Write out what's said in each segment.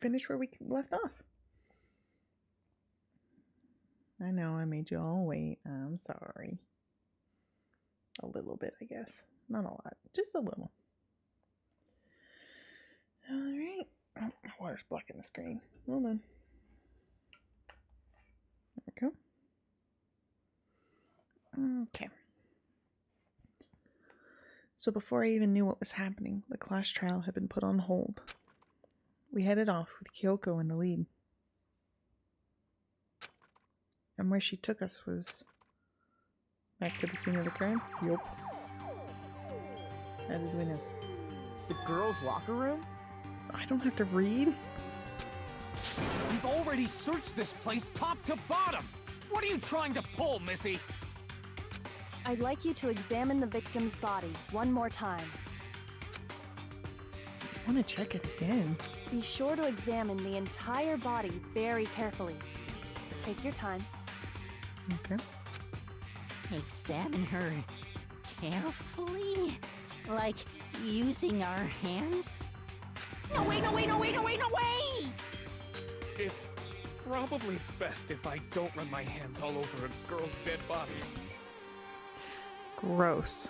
finish where we left off. I know I made you all wait. I'm sorry. A little bit, I guess. Not a lot. Just a little. Alright. Oh, my water's blocking the screen. Hold on. There we go. Okay. So before I even knew what was happening, the class trial had been put on hold. We headed off with Kyoko in the lead. And where she took us was back to the scene of the crime? Yup. How did we know? The girls' locker room? I don't have to read. We've already searched this place top to bottom! What are you trying to pull, Missy? I'd like you to examine the victim's body one more time. I want to check it again. Be sure to examine the entire body very carefully. Take your time. Okay. Examine her carefully? Like using our hands? No way, no way, no way, no way, no way! It's probably best if I don't run my hands all over a girl's dead body. Gross.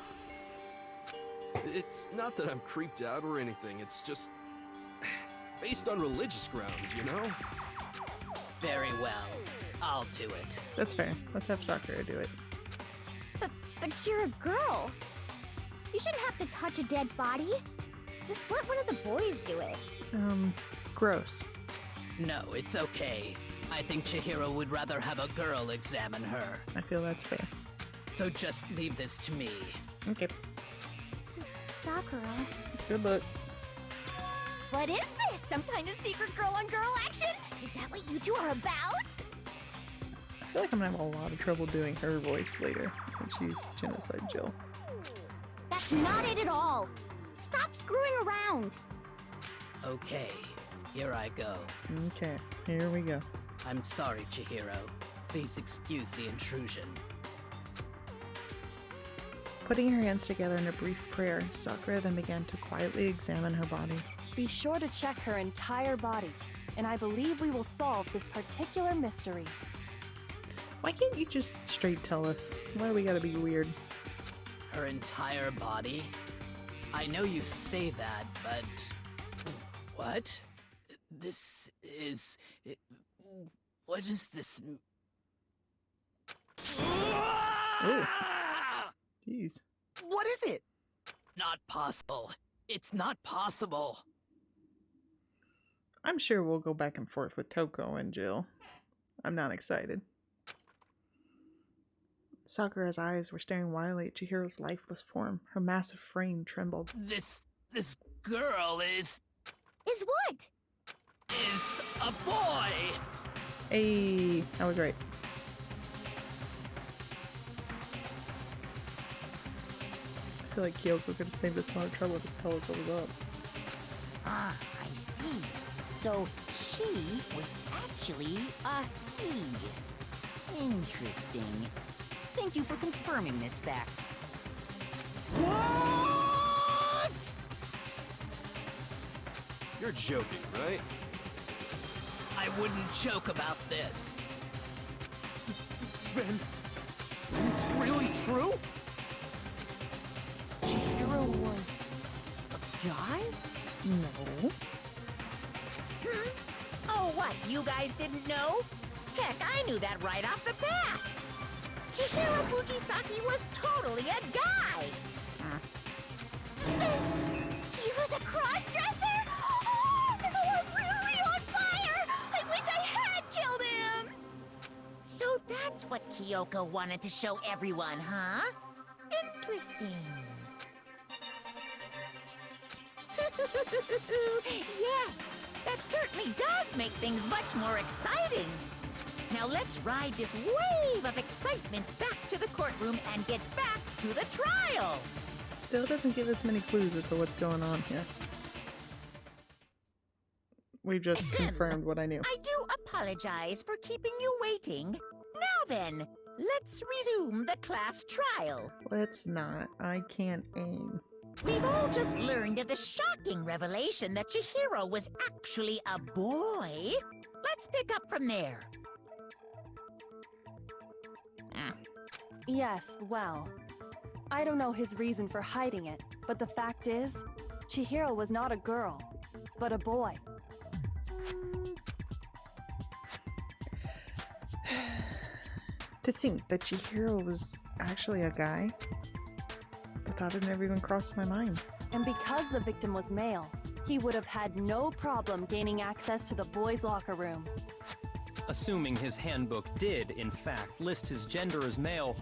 It's not that I'm creeped out or anything, it's just based on religious grounds, you know? Very well. I'll do it. That's fair. Let's have Sakura do it. But you're a girl. You shouldn't have to touch a dead body. Just let one of the boys do it. Gross. No, it's okay. I think Chihiro would rather have a girl examine her. I feel that's fair. So just leave this to me. Okay. Sakura. Good luck. What is this? Some kind of secret girl-on-girl action? Is that what you two are about? I feel like I'm gonna have a lot of trouble doing her voice later when she's Genocide Jill. That's not it at all. Stop screwing around. Okay, here I go. Okay, here we go. I'm sorry, Chihiro. Please excuse the intrusion. Putting her hands together in a brief prayer, Sakura then began to quietly examine her body. Be sure to check her entire body, and I believe we will solve this particular mystery. Why can't you just straight tell us? Why do we gotta be weird? Her entire body? I know you say that, but... What? This is... What is this... Oh. Jeez. What is it? Not possible. It's not possible. I'm sure we'll go back and forth with Toko and Jill. I'm not excited. Sakura's eyes were staring wildly at Chihiro's lifeless form. Her massive frame trembled. This girl is What? a boy! Hey, I was right. I feel like Kyoko could have saved us a lot of trouble. Just tell us what was up. Ah, I see. So she was actually a he. Interesting. Thank you for confirming this fact. What? You're joking, right? I wouldn't joke about this. Then... It's really true? Chihiro was a guy? No. Oh, what? You guys didn't know? Heck, I knew that right off the bat. Chihiro Fujisaki was totally a guy. He was a cross-dresser? Oh, no, I'm really on fire! I wish I had killed him! So that's what Kyoko wanted to show everyone, huh? Interesting. Yes, that certainly does make things much more exciting. Now let's ride this wave of excitement back to the courtroom and get back to the trial. Still doesn't give us many clues as to what's going on here. We've just confirmed what I knew. I do apologize for keeping you waiting. Now then, let's resume the class trial. Let's not. I can't aim. We've all just learned of the shocking revelation that Chihiro was actually a boy. Let's pick up from there. Yes, well, I don't know his reason for hiding it, but the fact is, Chihiro was not a girl, but a boy. To think that Chihiro was actually a guy? The thought had never even crossed my mind. And because the victim was male, he would have had no problem gaining access to the boys' locker room. Assuming his handbook did, in fact, list his gender as male,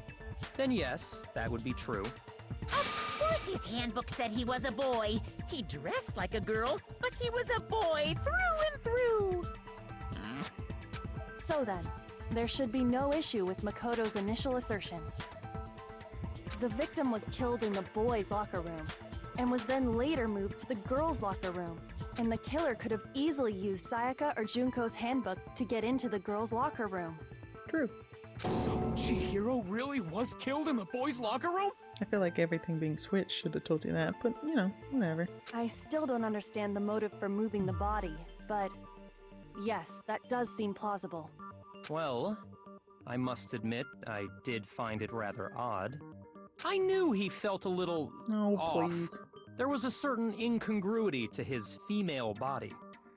then yes, that would be true. Of course his handbook said he was a boy. He dressed like a girl, but he was a boy through and through. So then, there should be no issue with Makoto's initial assertion. The victim was killed in the boys' locker room, and was then later moved to the girls' locker room, and the killer could have easily used Sayaka or Junko's handbook to get into the girls' locker room. True. So Chihiro really was killed in the boys' locker room? I feel like everything being switched should have told you that, but you know, whatever. I still don't understand the motive for moving the body, but yes, that does seem plausible. Well, I must admit, I did find it rather odd. I knew he felt a little Oh, off. please. There was a certain incongruity to his female body.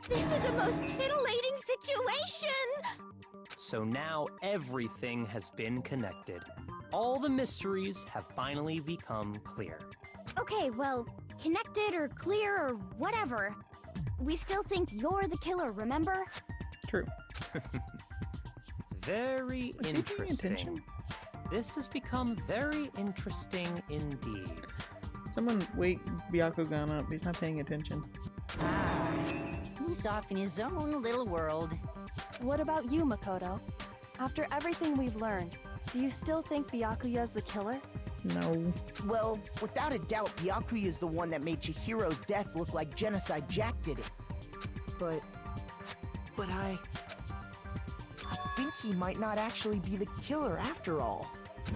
This is the most titillating situation! So now everything has been connected. All the mysteries have finally become clear. Okay, well, connected or clear or whatever. We still think you're the killer, remember? True. Very Was he paying interesting. attention? This has become very interesting indeed. Someone wake Byakugan up. He's not paying attention. He's off in his own little world. What about you, Makoto? After everything we've learned, do you still think Byakuya's the killer? No. Well, without a doubt, Byakuya is the one that made Chihiro's death look like Genocide Jack did it. But I think he might not actually be the killer after all.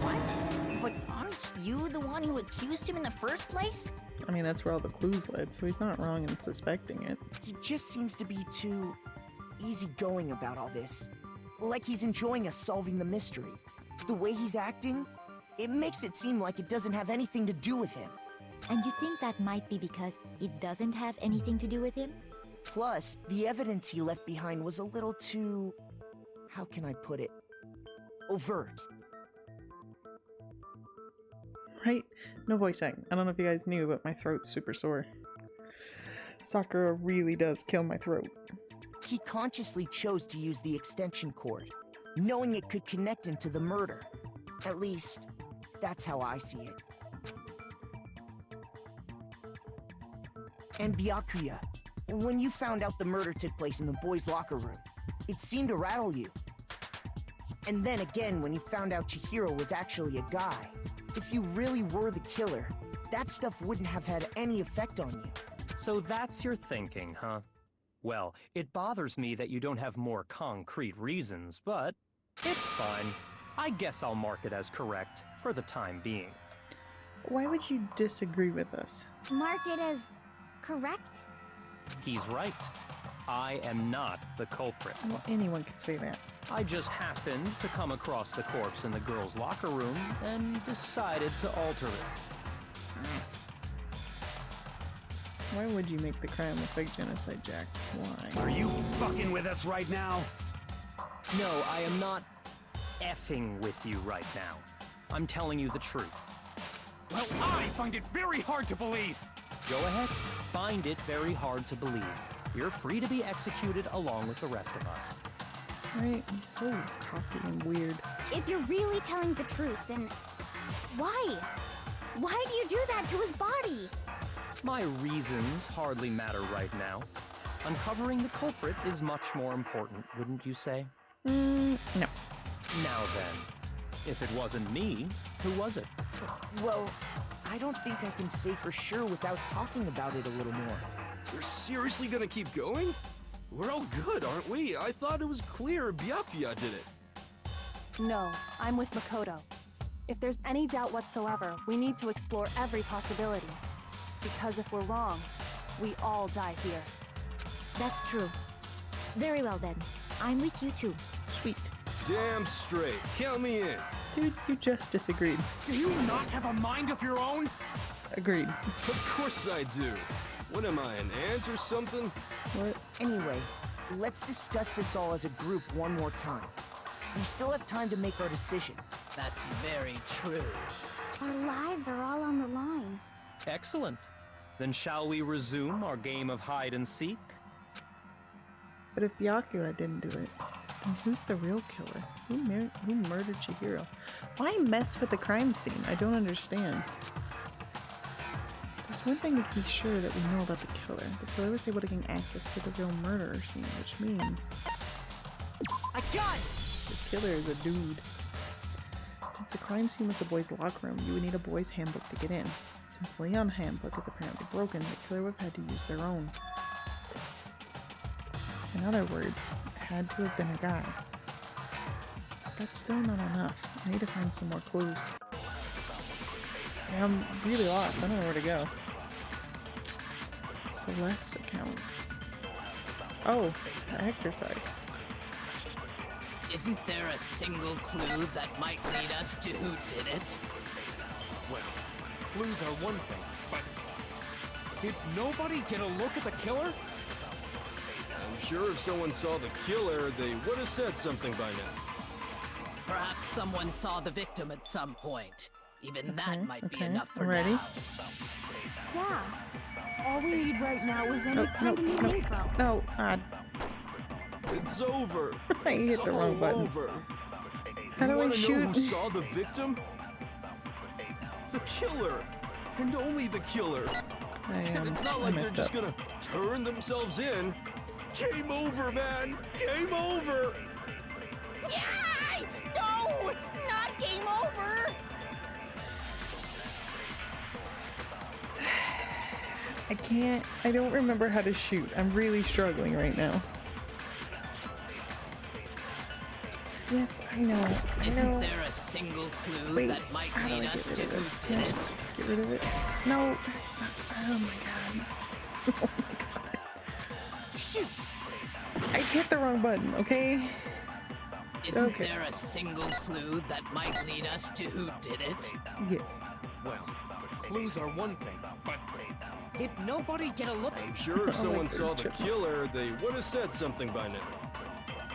What? But aren't you the one who accused him in the first place? I mean, that's where all the clues led, so he's not wrong in suspecting it. He just seems to be too easygoing about all this. Like he's enjoying us solving the mystery. The way he's acting, it makes it seem like it doesn't have anything to do with him. And you think that might be because it doesn't have anything to do with him? Plus, the evidence he left behind was a little too... how can I put it? Overt. Right? No voice acting. I don't know if you guys knew, but my throat's super sore. Sakura really does kill my throat. He consciously chose to use the extension cord, knowing it could connect him to the murder. At least, that's how I see it. And Byakuya, when you found out the murder took place in the boys' locker room, it seemed to rattle you. And then again, when you found out Chihiro was actually a guy, if you really were the killer, that stuff wouldn't have had any effect on you. So that's your thinking, huh? Well, it bothers me that you don't have more concrete reasons, but it's fine. I guess I'll mark it as correct for the time being. Why would you disagree with us? Mark it as correct? He's right. I am not the culprit. Well, anyone could say that. I just happened to come across the corpse in the girls' locker room and decided to alter it. Why would you make the crime look like Genocide Jack? Why? Are you fucking with us right now? No, I am not effing with you right now. I'm telling you the truth. Well, I find it very hard to believe. Go ahead. Find it very hard to believe. You're free to be executed along with the rest of us. Right? He's so cocky and weird. If you're really telling the truth, then why? Why do you do that to his body? My reasons hardly matter right now. Uncovering the culprit is much more important, wouldn't you say? No. Now then, if it wasn't me, who was it? Well, I don't think I can say for sure without talking about it a little more. We're seriously gonna keep going? We're all good, aren't we? I thought it was clear Byakuya did it. No, I'm with Makoto. If there's any doubt whatsoever, we need to explore every possibility. because if we're wrong, we all die here. That's true. Very well then. I'm with you too. Sweet. Damn straight. Count me in. Dude, you just disagreed. Do you not have a mind of your own? Agreed. Of course I do. What am I, an ant or something? What? Anyway, let's discuss this all as a group one more time. We still have time to make our decision. That's very true. Our lives are all on the line. Excellent. Then shall we resume our game of hide and seek? But if Byakuya didn't do it, then who's the real killer? Who murdered Chihiro? Why mess with the crime scene? I don't understand. There's one thing we can be sure that we know about the killer. The killer was able to gain access to the real murderer scene, which means I got it! the killer is a dude. Since the crime scene was the boys' locker room, you would need a boys' handbook to get in. Since Leon's handbook is apparently broken, the killer would have had to use their own. In other words, it had to have been a guy. That's still not enough. I need to find some more clues. Yeah, I'm really lost. I don't know where to go. Celeste's account. Oh, the exercise. Isn't there a single clue that might lead us to who did it? Well, clues are one thing, but did nobody get a look at the killer? I'm sure if someone saw the killer, they would have said something by now. Perhaps someone saw the victim at some point. Even that might be enough for ready? now. Yeah. All we need right now is any Kind of new info. No, It's over. I hit It's the wrong all button. over. How You do I wanna know shoot? who saw the victim? The killer. And only the killer. And it's not like they're just gonna turn themselves in. Game over, man! Game over! Yay! No! Not game over! I don't remember how to shoot. I'm really struggling right now. Yes, I know. Isn't there a single clue Wait, that might how do I lead get us rid to of who this? did Can I it? just get rid of it? No, that's not. Oh my god. Oh my god. Shoot! I hit the wrong button, okay? Isn't there a single clue that might lead us to who did it? Yes. Well, clues are one thing, but did nobody get a look? I'm sure if someone saw the killer, they would have said something by now.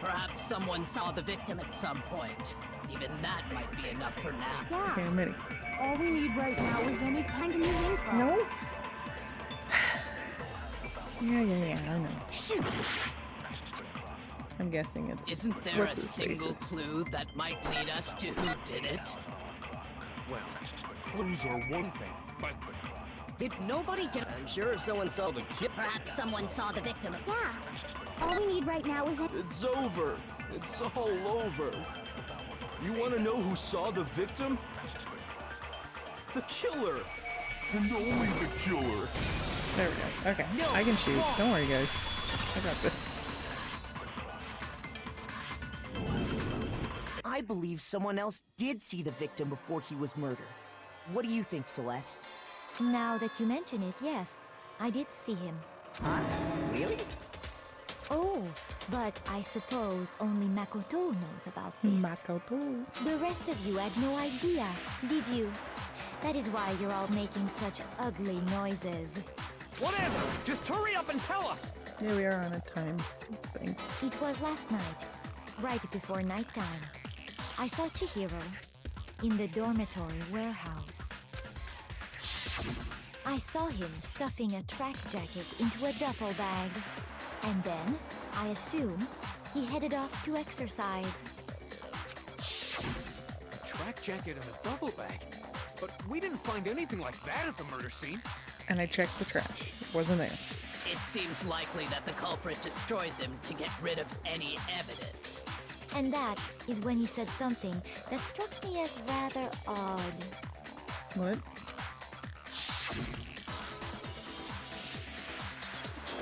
Perhaps someone saw the victim at some point. Even that might be enough for now. Yeah. Okay, I'm ready. All we need right now is any Kind of new info. No? Yeah, I know. Shoot! I'm guessing it's. Isn't there a what's his single faces. clue that might lead us to who did it? Well, clues are one thing, but did nobody get? I'm sure if someone saw the killer. Perhaps someone saw the victim. Yeah. All we need right now is It's over. It's all over. You want to know who saw the victim? The killer. And only the killer. There we go. Okay, I can shoot. Don't worry, guys. I got this. I believe someone else did see the victim before he was murdered. What do you think, Celeste? Now that you mention it, yes. I did see him. Really? Oh, but I suppose only Makoto knows about this. Makoto. The rest of you had no idea, did you? That is why you're all making such ugly noises. Whatever! Just hurry up and tell us! Yeah, we are on a time thing. It was last night, right before nighttime. I saw Chihiro in the dormitory warehouse. I saw him stuffing a track jacket into a duffel bag. And then, I assume, he headed off to exercise. A track jacket and a duffel bag? But we didn't find anything like that at the murder scene. And I checked the trash. It wasn't there. It seems likely that the culprit destroyed them to get rid of any evidence. And that is when he said something that struck me as rather odd. What?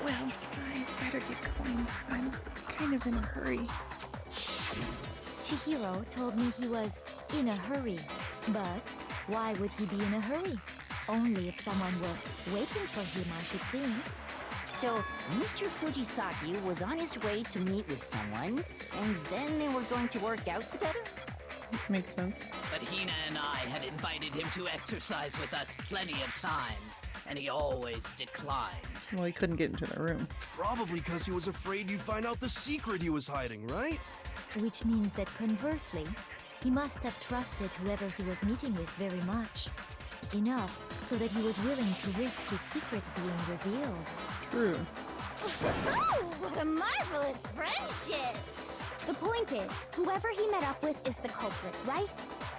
Well, guys, better get going. I'm kind of in a hurry. Chihiro told me he was in a hurry. But why would he be in a hurry? only if someone were waiting for him, I should think. So, Mr. Fujisaki was on his way to meet with someone, and then they were going to work out together? Makes sense. But Hina and I had invited him to exercise with us plenty of times, and he always declined. Well, he couldn't get into the room. Probably because he was afraid you'd find out the secret he was hiding, right? Which means that conversely, he must have trusted whoever he was meeting with very much. Enough so that he was willing to risk his secret being revealed. True. Oh, what a marvelous friendship! The point is, whoever he met up with is the culprit, right?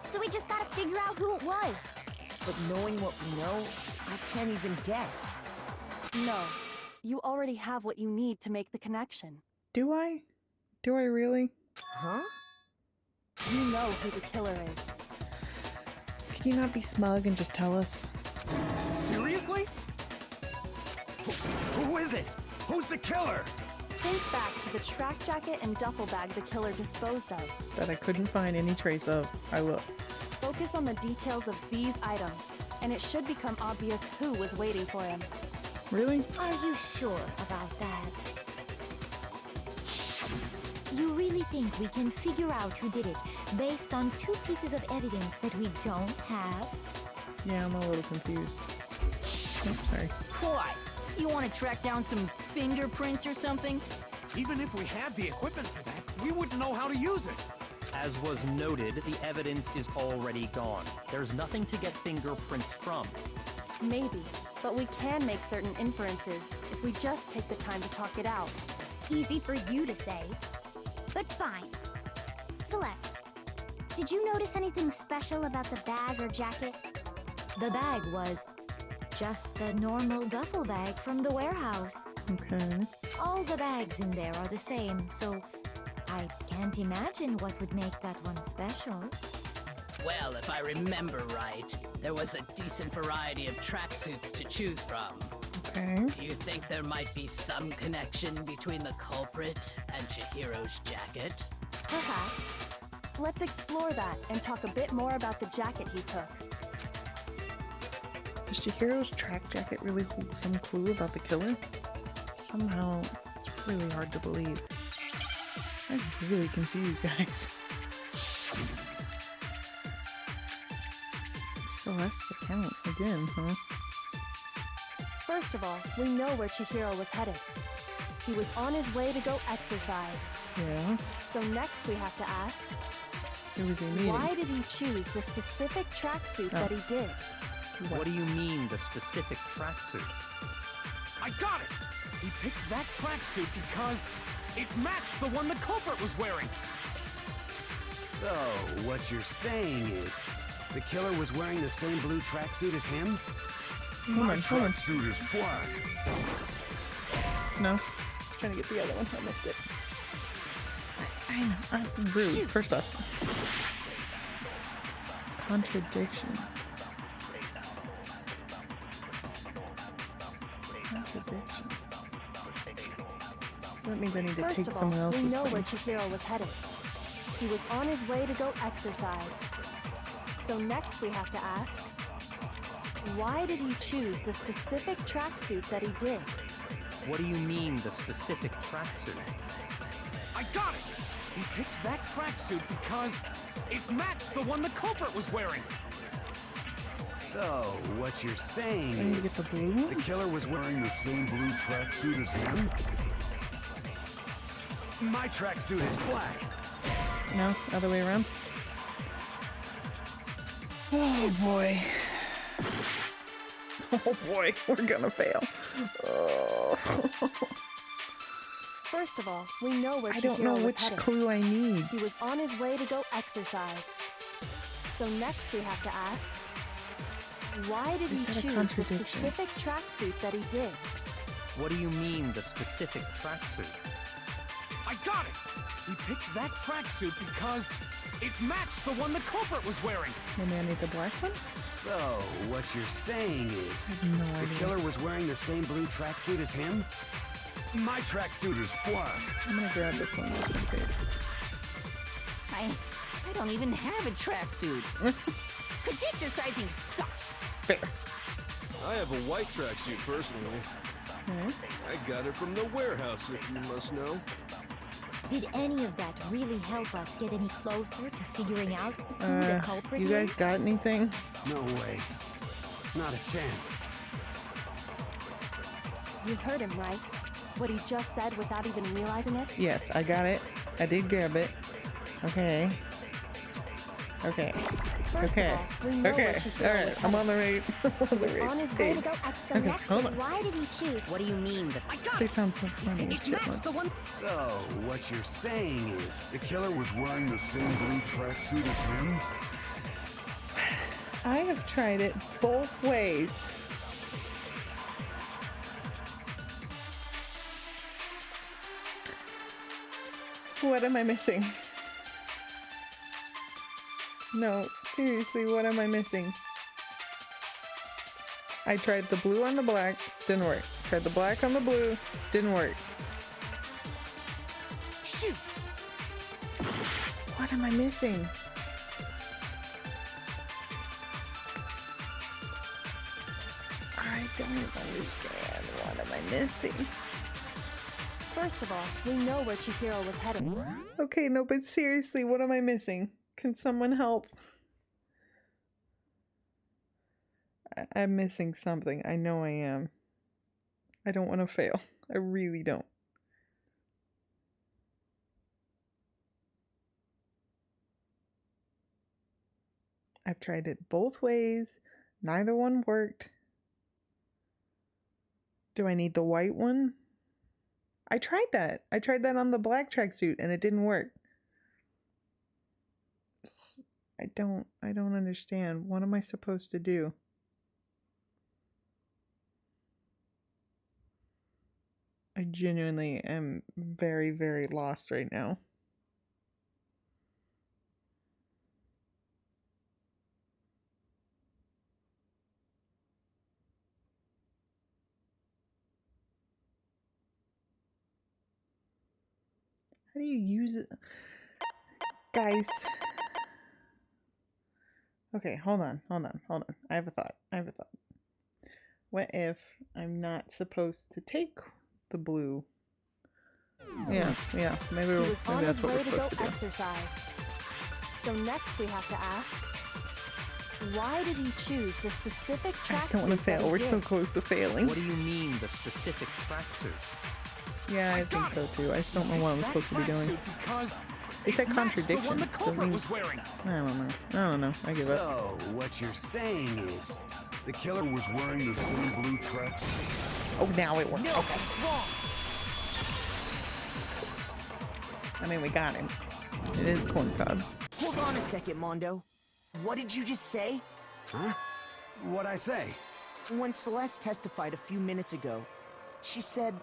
So we just gotta figure out who it was. But knowing what we know, I can't even guess. No. You already have what you need to make the connection. Do I? Do I really? Huh? You know who the killer is. Can you not be smug and just tell us? Seriously? Who is it? Who's the killer? Think back to the track jacket and duffel bag the killer disposed of. That I couldn't find any trace of. I will. Focus on the details of these items, and it should become obvious who was waiting for him. Really? Are you sure about that? You really think we can figure out who did it based on 2 pieces of evidence that we don't have? Yeah, I'm a little confused. Oops, sorry. Why? You want to track down some fingerprints or something? Even if we had the equipment for that, we wouldn't know how to use it. As was noted, the evidence is already gone. There's nothing to get fingerprints from. Maybe, but we can make certain inferences if we just take the time to talk it out. Easy for you to say, but fine. Celeste, did you notice anything special about the bag or jacket? The bag was just a normal duffel bag from the warehouse. Okay. All the bags in there are the same, so I can't imagine what would make that one special. Well, if I remember right, there was a decent variety of tracksuits to choose from. Okay. Do you think there might be some connection between the culprit and Chihiro's jacket? Perhaps. Let's explore that and talk a bit more about the jacket he took. Does Chihiro's track jacket really hold some clue about the killer? Somehow, it's really hard to believe. I'm really confused, guys. Celeste's account again, huh? First of all, we know where Chihiro was headed. He was on his way to go exercise. Yeah. So next we have to ask, Who was he meeting? why did he choose the specific tracksuit that he did? What do you mean, the specific tracksuit? I got it! He picked that tracksuit because it matched the one the culprit was wearing. So, what you're saying is, the killer was wearing the same blue tracksuit as him? My tracksuit is black. No. Trying to get the other one. I missed it. I know. I'm rude. First off. Contradiction. Contradiction. That means I need to First take of all, someone else's we know thing. where Chihiro was headed. He was on his way to go exercise. So next we have to ask, why did he choose the specific tracksuit that he did? What do you mean, the specific tracksuit? I got it! He picked that tracksuit because it matched the one the culprit was wearing. So, what you're saying I need to get is, the blue one? the killer was wearing the same blue tracksuit as him? My tracksuit is black. No, other way around. Oh boy. Oh boy, we're gonna fail. Oh. First of all, we know where I don't know Chihiro was which headed. clue I need. He was on his way to go exercise. So next we have to ask, why did Is he that a choose the contradiction? specific tracksuit that he did? What do you mean, the specific tracksuit? I got it! He picked that tracksuit because it matched the one the culprit was wearing. Maybe I need the black one? So, what you're saying is, I have no the idea. killer was wearing the same blue tracksuit as him? My tracksuit is black. I'm gonna grab this one just in case. I don't even have a tracksuit. Because exercising sucks. Fair. I have a white tracksuit personally. I got it from the warehouse, if you must know. Did any of that really help us get any closer to figuring out who the culprit you is? guys got anything? No way. Not a chance. You heard him, right? What he just said without even realizing it? Yes, I got it. I did grab it. Okay. Okay. First Okay. of all, we know Okay. where Chihiro Alright, was I'm headed. on the right. I'm on the right On his way to page. go up. So Okay, next, hold on. why did he choose? What do you mean this? I got They it! sound so funny. It's matched the one. So, what you're saying is The killer was wearing the same blue tracksuit as him? I have tried it both ways. What am I missing? No, seriously, what am I missing? I tried the blue on the black, didn't work. Tried the black on the blue, didn't work. Shoot! What am I missing? I don't understand. What am I missing? First of all, we know where Chihiro was headed. Okay, no, but seriously, what am I missing? Can someone help? I'm missing something. I know I am. I don't want to fail. I really don't. I've tried it both ways. Neither one worked. Do I need the white one? I tried that. I tried that on the black tracksuit and it didn't work. I don't understand. What am I supposed to do? I genuinely am very, very lost right now. How do you use it? Guys. Okay, hold on. I have a thought. What if I'm not supposed to take the blue? Yeah, maybe He was on that's his what way we're to go supposed to do. exercise. So next we have to ask, why did he choose the specific tracksuit? I just don't want to fail. We're so close to failing. What do you mean, the specific tracksuit? Yeah, I think so too. I just don't know what I'm supposed to be doing. Because They said it matched the contradiction. one the so it culprit means- was wearing. I don't know. I give up. So, what you're saying is The killer was wearing the same blue tracksuit. Oh, now it works. No, Okay. that's wrong. I mean, we got him. It is corn cob. Hold on a second, Mondo. What did you just say? Huh? What'd I say? When Celeste testified a few minutes ago, she said...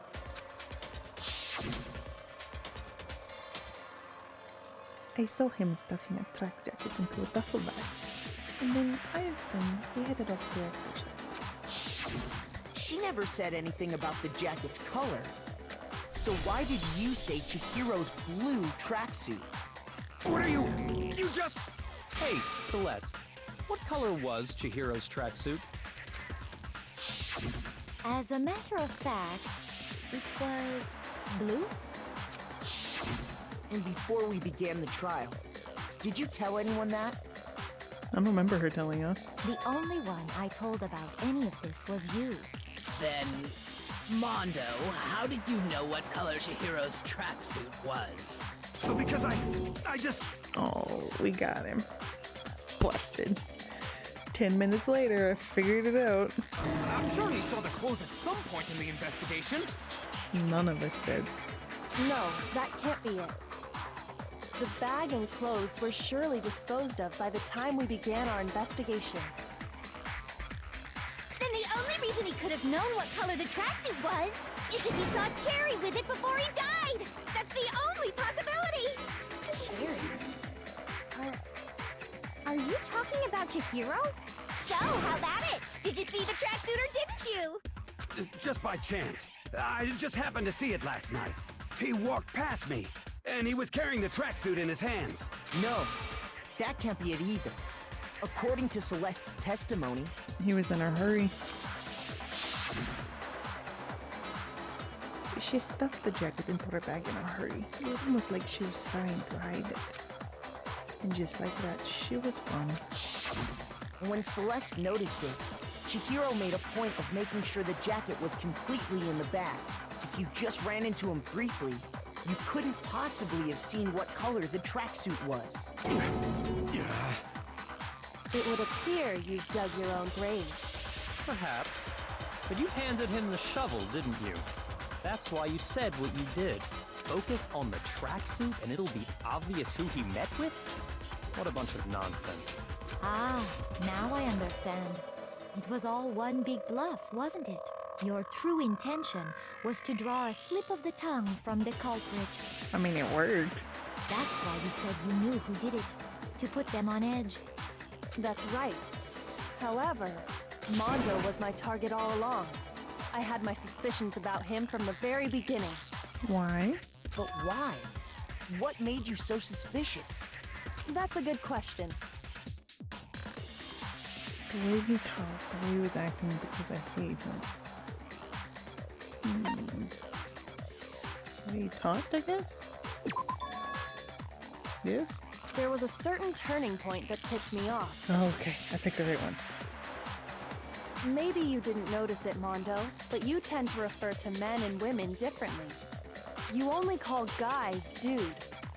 I saw him stuffing a track jacket into a duffel bag. And then I assumed he headed off to exercise. She never said anything about the jacket's color. So why did you say Chihiro's blue tracksuit? What are you? You just... Hey, Celeste, what color was Chihiro's tracksuit? As a matter of fact, it was blue. And before we began the trial, did you tell anyone that? I don't remember her telling us. The only one I told about any of this was you. Then, Mondo, how did you know what color Chihiro's tracksuit was? Because I just... Oh, we got him. Busted. 10 minutes later, I figured it out. I'm sure he saw the clothes at some point in the investigation. None of us did. No, that can't be it. The bag and clothes were surely disposed of by the time we began our investigation. Then the only reason he could have known what color the tracksuit was is if he saw Cherry with it before he died. That's the only possibility. Cherry? Are you talking about Chihiro? So, how about it? Did you see the tracksuit or didn't you? Just by chance. I just happened to see it last night. He walked past me, and he was carrying the tracksuit in his hands. No, that can't be it either. According to Celeste's testimony, He was in a hurry. she stuffed the jacket and put her bag in a hurry. It was almost like she was trying to hide it. And just like that, she was gone. When Celeste noticed it, Chihiro made a point of making sure the jacket was completely in the bag. If you just ran into him briefly, you couldn't possibly have seen what color the tracksuit was. It would appear you dug your own grave. Perhaps. But you handed him the shovel, didn't you? That's why you said what you did. Focus on the tracksuit and it'll be obvious who he met with? What a bunch of nonsense. Ah, now I understand. It was all one big bluff, wasn't it? Your true intention was to draw a slip of the tongue from the culprit. I mean, it worked. That's why you said you knew who did it, to put them on edge. That's right. However, Mondo was my target all along. I had my suspicions about him from the very beginning. Why? But why? What made you so suspicious? That's a good question. The way he talked, the way he was acting, because I hate him. The way he talked, I guess? Yes? There was a certain turning point that tipped me off. Oh, okay, I picked the right one. Maybe you didn't notice it, Mondo, but you tend to refer to men and women differently. You only call guys dude.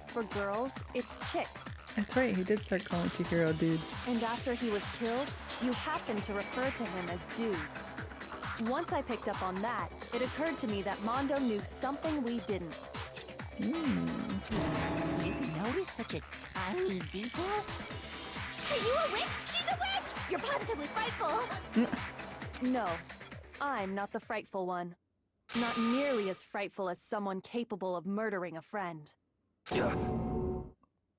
For girls, it's chick. That's right, he did start calling Chihiro dude. And after he was killed, you happened to refer to him as dude. Once I picked up on that, it occurred to me that Mondo knew something we didn't. You noticed such a tiny detail? Are you a witch? She's a witch! You're positively frightful! No, I'm not the frightful one. Not nearly as frightful as someone capable of murdering a friend.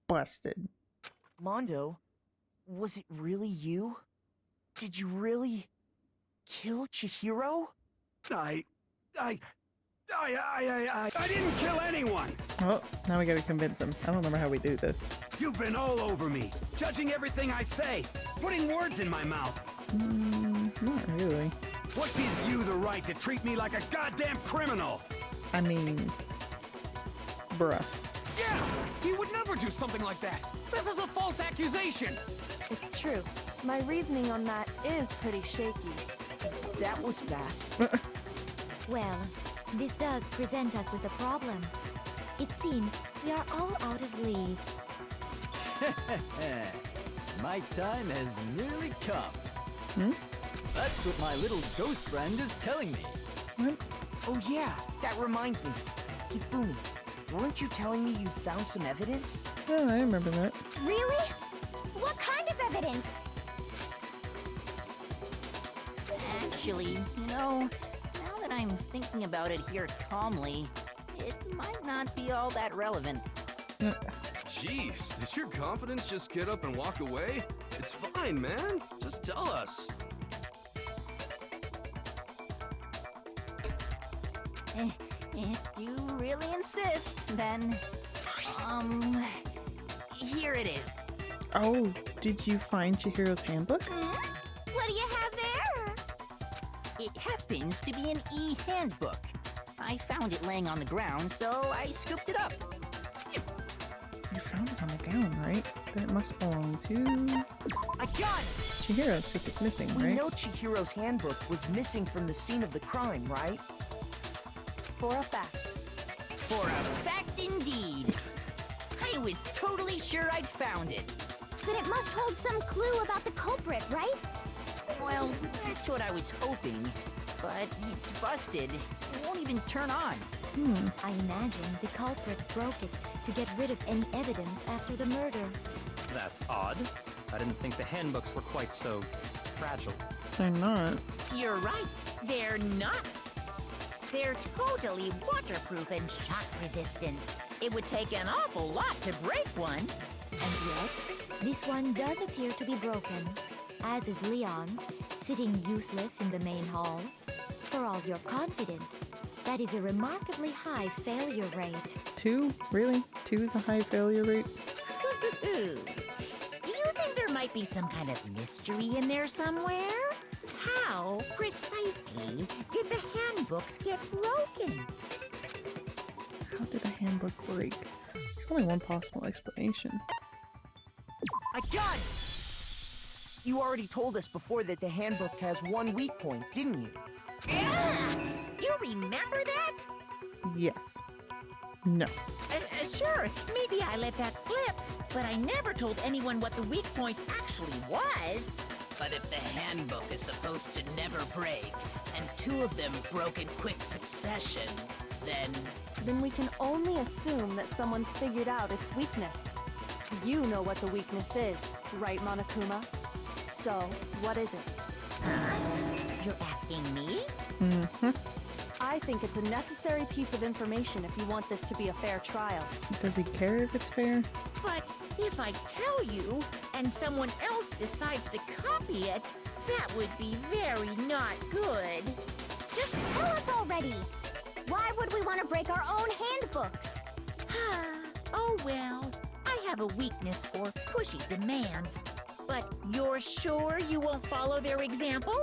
Busted. Mondo, was it really you? Did you really kill Chihiro? I didn't kill anyone! Oh, now we gotta convince him. I don't remember how we do this. You've been all over me, judging everything I say, putting words in my mouth. Not really. What gives you the right to treat me like a goddamn criminal? I mean, bruh. Yeah! He would never do something like that! This is a false accusation! It's true. My reasoning on that is pretty shaky. That was fast. Well, this does present us with a problem. It seems we are all out of leads. My time has nearly come. That's what my little ghost friend is telling me. What? Oh yeah, that reminds me. Hifumi, weren't you telling me you'd found some evidence? Yeah, I remember that. Really? What kind of evidence? Actually, now that I'm thinking about it here calmly, it might not be all that relevant. Jeez, does your confidence just get up and walk away? It's fine, man. Just tell us. If you really insist, then... here it is. Oh, did you find Chihiro's handbook? What do you have there? It happens to be an e-handbook. I found it laying on the ground, so I scooped it up. You found it on the gown, right? Then it must belong to I got it! Chihiro's because it's missing, We right? know Chihiro's handbook was missing from the scene of the crime, right? For a fact. For a fact indeed. I was totally sure I'd found it. Then it must hold some clue about the culprit, right? Well, that's what I was hoping. But it's busted. It won't even turn on. I imagine the culprit broke it to get rid of any evidence after the murder. That's odd. I didn't think the handbooks were quite so fragile. They're not. You're right. They're not. They're totally waterproof and shock resistant. It would take an awful lot to break one. And yet, this one does appear to be broken, as is Leon's, sitting useless in the main hall. For all your confidence, that is a remarkably high failure rate. 2? Really? 2 is a high failure rate? Do you think there might be some kind of mystery in there somewhere? How precisely did the handbooks get broken? did the handbook break? There's only one possible explanation. I got it! You already told us before that the handbook has one weak point, didn't you? Yeah! You remember that? Yes. No. Sure, maybe I let that slip, but I never told anyone what the weak point actually was. But if the handbook is supposed to never break, and two of them broke in quick succession, then we can only assume that someone's figured out its weakness. You know what the weakness is, right, Monokuma? So, what is it? Huh? You're asking me? Mm-hmm. I think it's a necessary piece of information if you want this to be a fair trial. Does he care if it's fair? But if I tell you, and someone else decides to copy it, that would be very not good. Just tell us already! Why would we want to break our own handbooks? Oh well, I have a weakness for pushy demands. But you're sure you won't follow their example?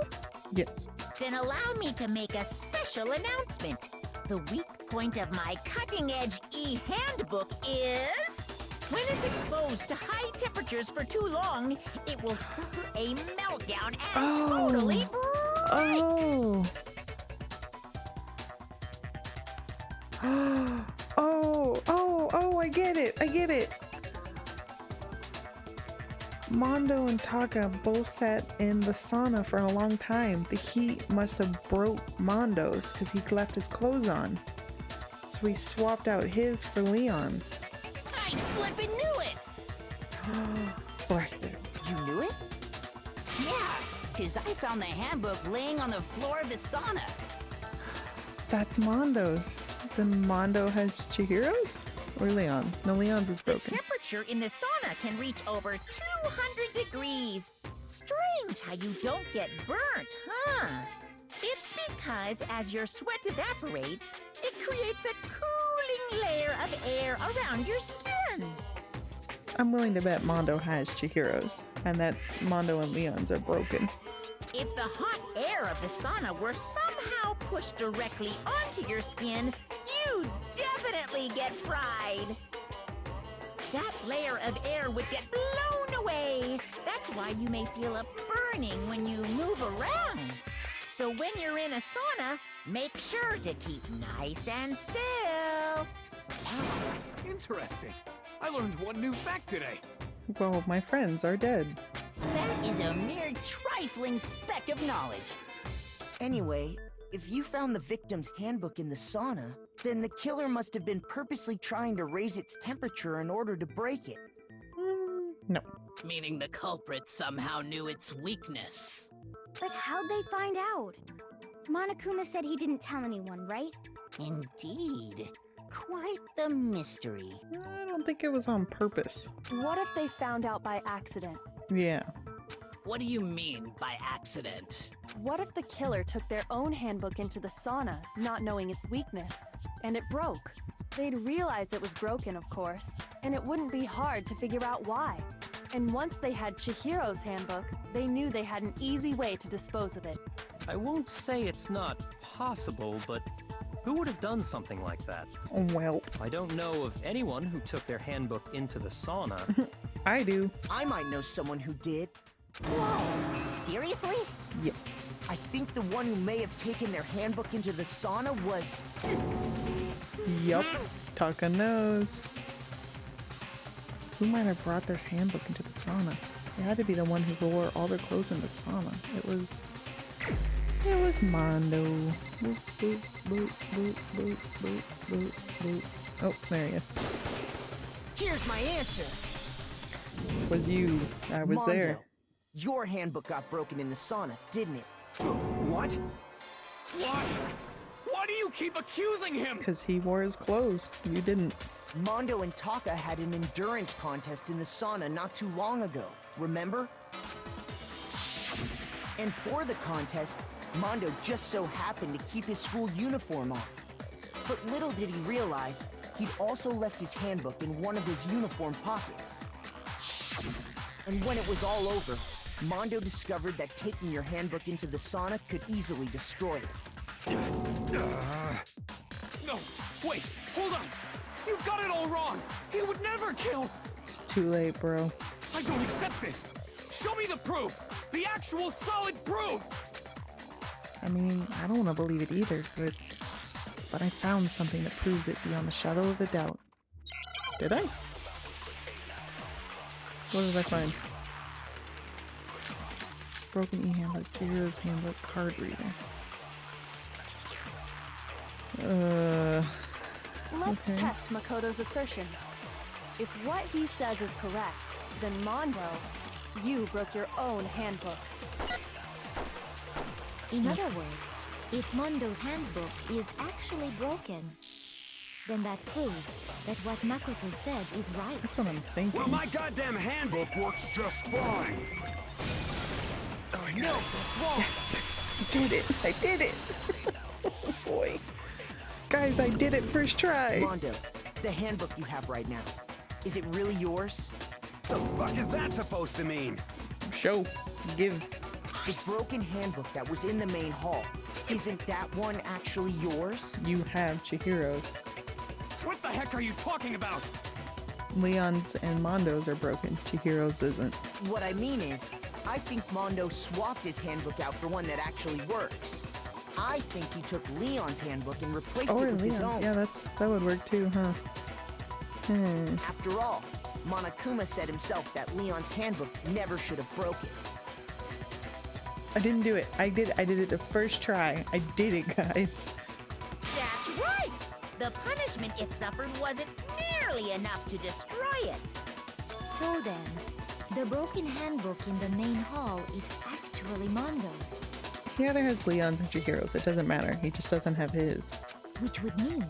Yes. Then allow me to make a special announcement. The weak point of my cutting-edge e-handbook is... when it's exposed to high temperatures for too long, it will suffer a meltdown and totally break! I get it. Mondo and Taka both sat in the sauna for a long time. The heat must have broke Mondo's because he left his clothes on. So he swapped out his for Leon's. I flippin' knew it! Busted. You knew it? yeah, because I found the handbook laying on the floor of the sauna. That's Mondo's. Then Mondo has Chihiro's? Or Leon's? No, Leon's is The broken. temperature in the sauna can reach over 200 degrees. Strange how you don't get burnt, huh? It's because as your sweat evaporates, it creates a cooling layer of air around your skin. I'm willing to bet Mondo has Chihiro's, and that Mondo and Leon's are broken. If the hot air of the sauna were somehow pushed directly onto your skin, you'd definitely get fried. That layer of air would get blown away. That's why you may feel a burning when you move around. So when you're in a sauna, make sure to keep nice and still. Wow, interesting. I learned one new fact today. Well, my friends are dead. That is a mere trifling speck of knowledge. Anyway, if you found the victim's handbook in the sauna, then the killer must have been purposely trying to raise its temperature in order to break it. No. Meaning the culprit somehow knew its weakness. But how'd they find out? Monokuma said he didn't tell anyone, right? Indeed. Quite the mystery. I don't think it was on purpose. What if they found out by accident? Yeah. What do you mean by accident? What if the killer took their own handbook into the sauna, not knowing its weakness, and it broke? They'd realize it was broken, of course, and it wouldn't be hard to figure out why. And once they had Chihiro's handbook, they knew they had an easy way to dispose of it. I won't say it's not possible, but who would have done something like that? Well, I don't know of anyone who took their handbook into the sauna. I do. I might know someone who did. Whoa, seriously? Yes. I think the one who may have taken their handbook into the sauna was... Yup. Taka knows. Who might have brought their handbook into the sauna? It had to be the one who wore all their clothes in the sauna. It was Mondo. Boop, boop, boop, boop, boop, boop, boop, boop. Oh, there he is. Here's my answer. It was you. I was Mondo, there. your handbook got broken in the sauna, didn't it? What? Why? Why do you keep accusing him? Because he wore his clothes. You didn't. Mondo and Taka had an endurance contest in the sauna not too long ago, remember? And for the contest, Mondo just so happened to keep his school uniform on. But little did he realize, he'd also left his handbook in one of his uniform pockets. And when it was all over, Mondo discovered that taking your handbook into the sauna could easily destroy it. No, wait, hold on. all wrong. He would never kill. It's too late, bro. I don't accept this. Show me the proof. The actual solid proof. I mean, I don't want to believe it either, but I found something that proves it beyond a shadow of a doubt. Did I? What did I find? Broken e-handbook, Hero's handbook, card reader. Let's okay. test Makoto's assertion. If what he says is correct, then Mondo, you broke your own handbook. In other words, if Mondo's handbook is actually broken, then that proves that what Makoto said is right. That's what I'm thinking. Well, my goddamn handbook works just fine. Oh, I got No, it. that's wrong. Yes! I did it! I did it! Oh boy. Guys, I did it first try! Mondo, the handbook you have right now, is it really yours? The fuck is that supposed to mean? Show. Give. The broken handbook that was in the main hall, isn't that one actually yours? You have Chihiro's. What the heck are you talking about? Leon's and Mondo's are broken. Chihiro's isn't. What I mean is, I think Mondo swapped his handbook out for one that actually works. I think he took Leon's handbook and replaced it with his own. Yeah, that would work too, huh? After all, Monokuma said himself that Leon's handbook never should have broken. I didn't do it. I did it the first try. I did it, guys. That's right! The punishment it suffered wasn't nearly enough to destroy it. So then, the broken handbook in the main hall is actually Mondo's. He either has Leon's and Chihiro's. It doesn't matter. He just doesn't have his. Which would mean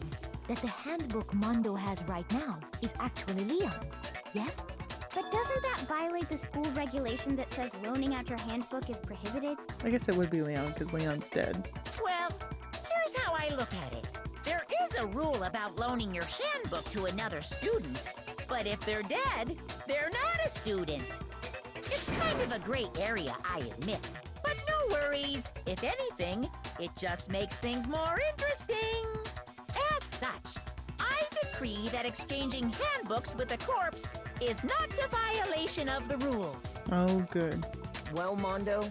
that the handbook Mondo has right now is actually Leon's, yes? But doesn't that violate the school regulation that says loaning out your handbook is prohibited? I guess it would be Leon because Leon's dead. Well, here's how I look at it. There is a rule about loaning your handbook to another student, but if they're dead, they're not a student. It's kind of a gray area, I admit. But no worries. If anything, it just makes things more interesting. As such, I decree that exchanging handbooks with a corpse is not a violation of the rules. Oh, good. Well, Mondo,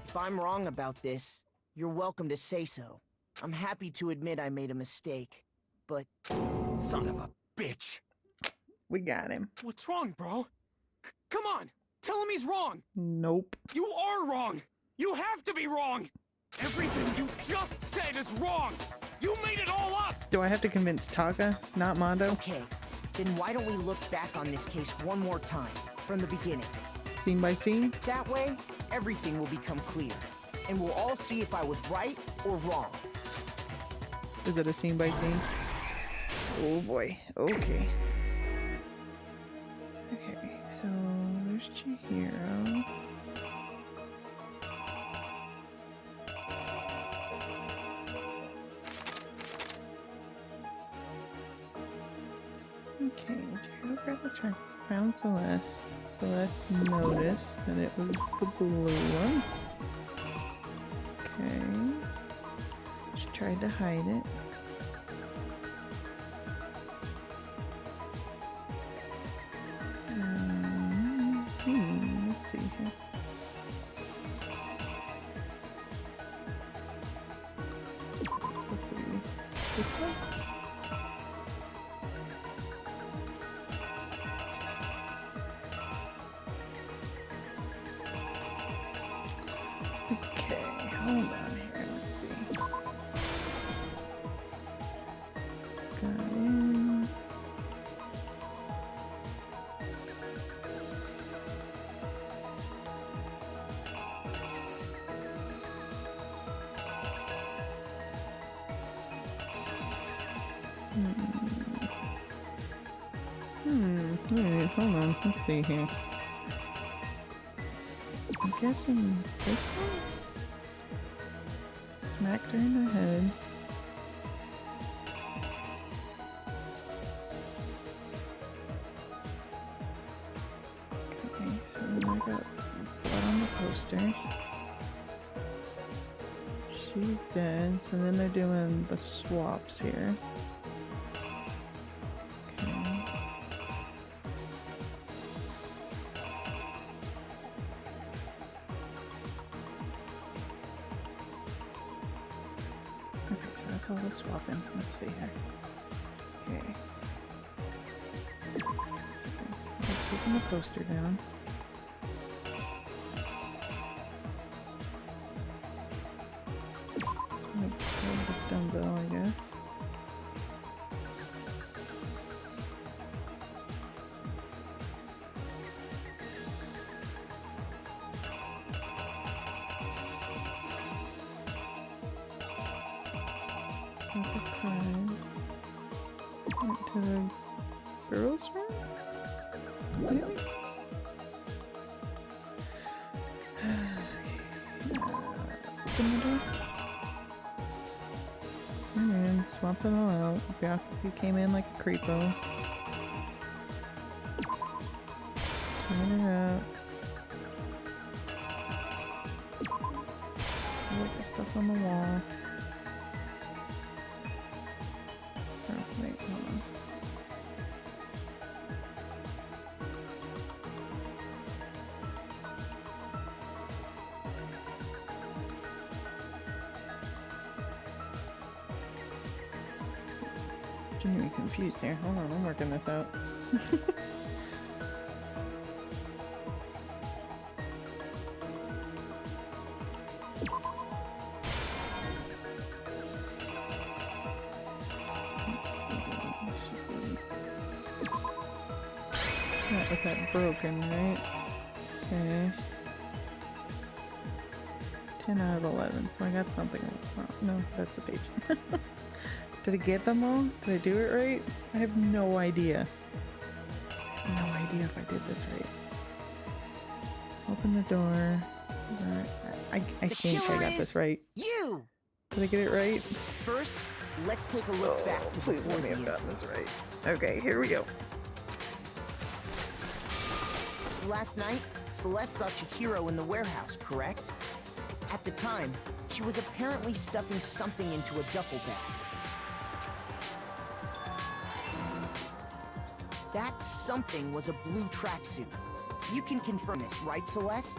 if I'm wrong about this, you're welcome to say so. I'm happy to admit I made a mistake, but... Son of a bitch. We got him. What's wrong, bro? Come on, tell him he's wrong. Nope. You are wrong. You have to be wrong. Everything you just said is wrong. You made it all up. Do I have to convince Taka, not Mondo? Okay, then why don't we look back on this case one more time, from the beginning? Scene by scene? That way, everything will become clear, and we'll all see if I was right or wrong. Is it a scene by scene? Oh boy. Okay. Okay, so there's Chihiro. Okay, Chihiro grabbed the track, found Celeste. Celeste noticed that it was the blue one. Okay. She tried to hide it. Let's see here. Is it supposed to be this one? Okay, hold on here. Let's see. Got in. Wait, hold on. Let's see here. I'm guessing this one? Smacked her in the head. Okay, so then I got blood on the poster. She's dead, so then they're doing the swaps here. Okay. Oh, we'll swap in. Let's see here. Okay. So, taking the poster down. The dumbbell, I guess. To the girls' room? Maybe? Open the door. And swap it all out. Yeah, you came in like a creepo. Turn her up. Look the stuff on the wall. Oh, wait, hold on. Genuinely confused here. Hold on, I'm working this out. That was that broken, right? Okay. 10 out of 11, so I got something. Oh, no, that's the page. Did I get them all? Did I do it right? I have no idea. No idea if I did this right. Open the door. I think I got this right. You! Did I get it right? First, let's take a look back to please before let me the have gotten incident. this right. Okay, here we go. Last night, Celeste saw Chihiro in the warehouse, correct? At the time, she was apparently stuffing something into a duffel bag. That something was a blue tracksuit. You can confirm this, right, Celeste?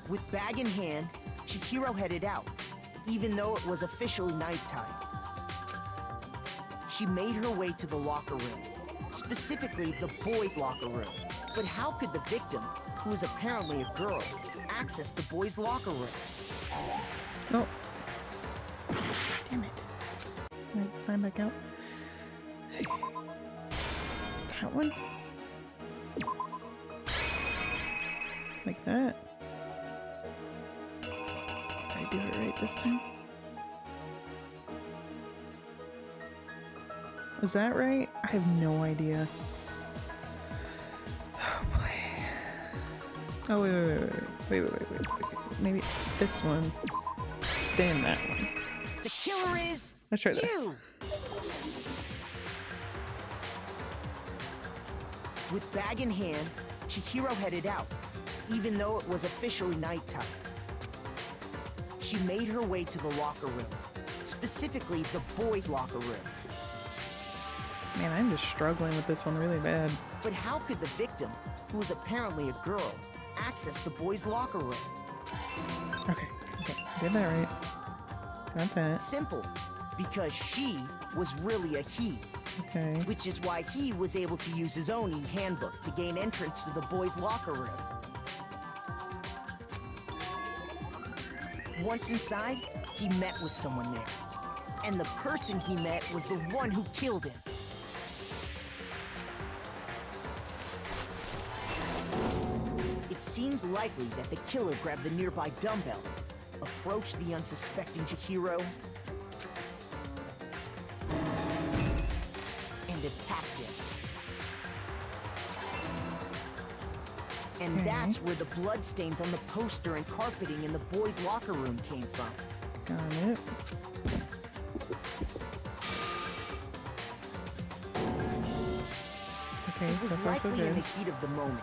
With bag in hand, Chihiro headed out, even though it was officially nighttime. She made her way to the locker room, specifically the boys' locker room. But how could the victim, who is apparently a girl, access the boys' locker room? Oh. Damn it. Right, sign back out. That one? Like that? Did I do it right this time? Was that right? I have no idea. Oh boy. Oh wait. Maybe it's this one. Then that one. The killer is Let's try this. you! With bag in hand, Chihiro headed out, even though it was officially nighttime. She made her way to the locker room, specifically the boys' locker room. Man, I'm just struggling with this one really bad. But how could the victim, who was apparently a girl, access the boys' locker room? Okay, did that right. Got that. Simple, because she was really a he. Okay. Which is why he was able to use his own e-handbook to gain entrance to the boys' locker room. Once inside, he met with someone there. And the person he met was the one who killed him. It seems likely that the killer grabbed the nearby dumbbell, approached the unsuspecting Chihiro, and attacked him. And that's where the bloodstains on the poster and carpeting in the boys' locker room came from. Got it. Okay, It was so far so likely in good. the heat of the moment.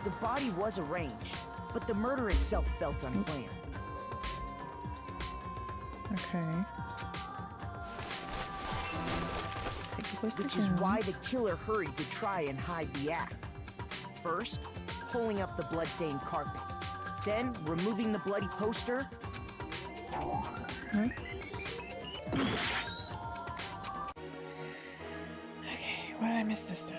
The body was arranged, but the murder itself felt unplanned. Okay. Which is why the killer hurried to try and hide the act. First, pulling up the bloodstained carpet. Then, removing the bloody poster. Hmm? Okay, what did I miss this time?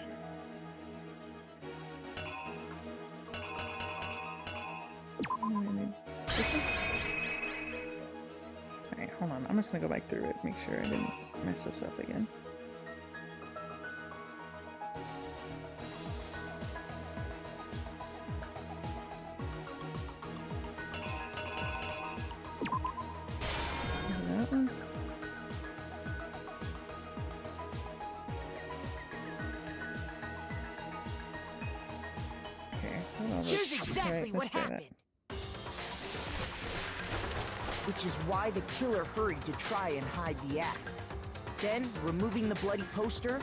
Alright, hold on. I'm just gonna go back through it, make sure I didn't mess this up again. That one. Okay, hold on. Here's exactly what happened. Which is why the killer hurried to try and hide the act. Then, removing the bloody poster.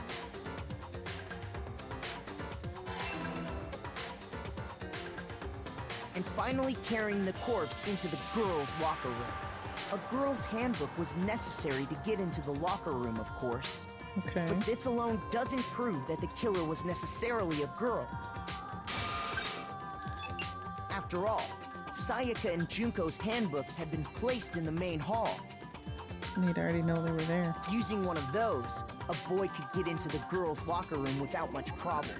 And finally carrying the corpse into the girls' locker room. A girl's handbook was necessary to get into the locker room, of course. Okay. But this alone doesn't prove that the killer was necessarily a girl. After all, Sayaka and Junko's handbooks had been placed in the main hall. You'd already know they were there. Using one of those, a boy could get into the girls' locker room without much problem.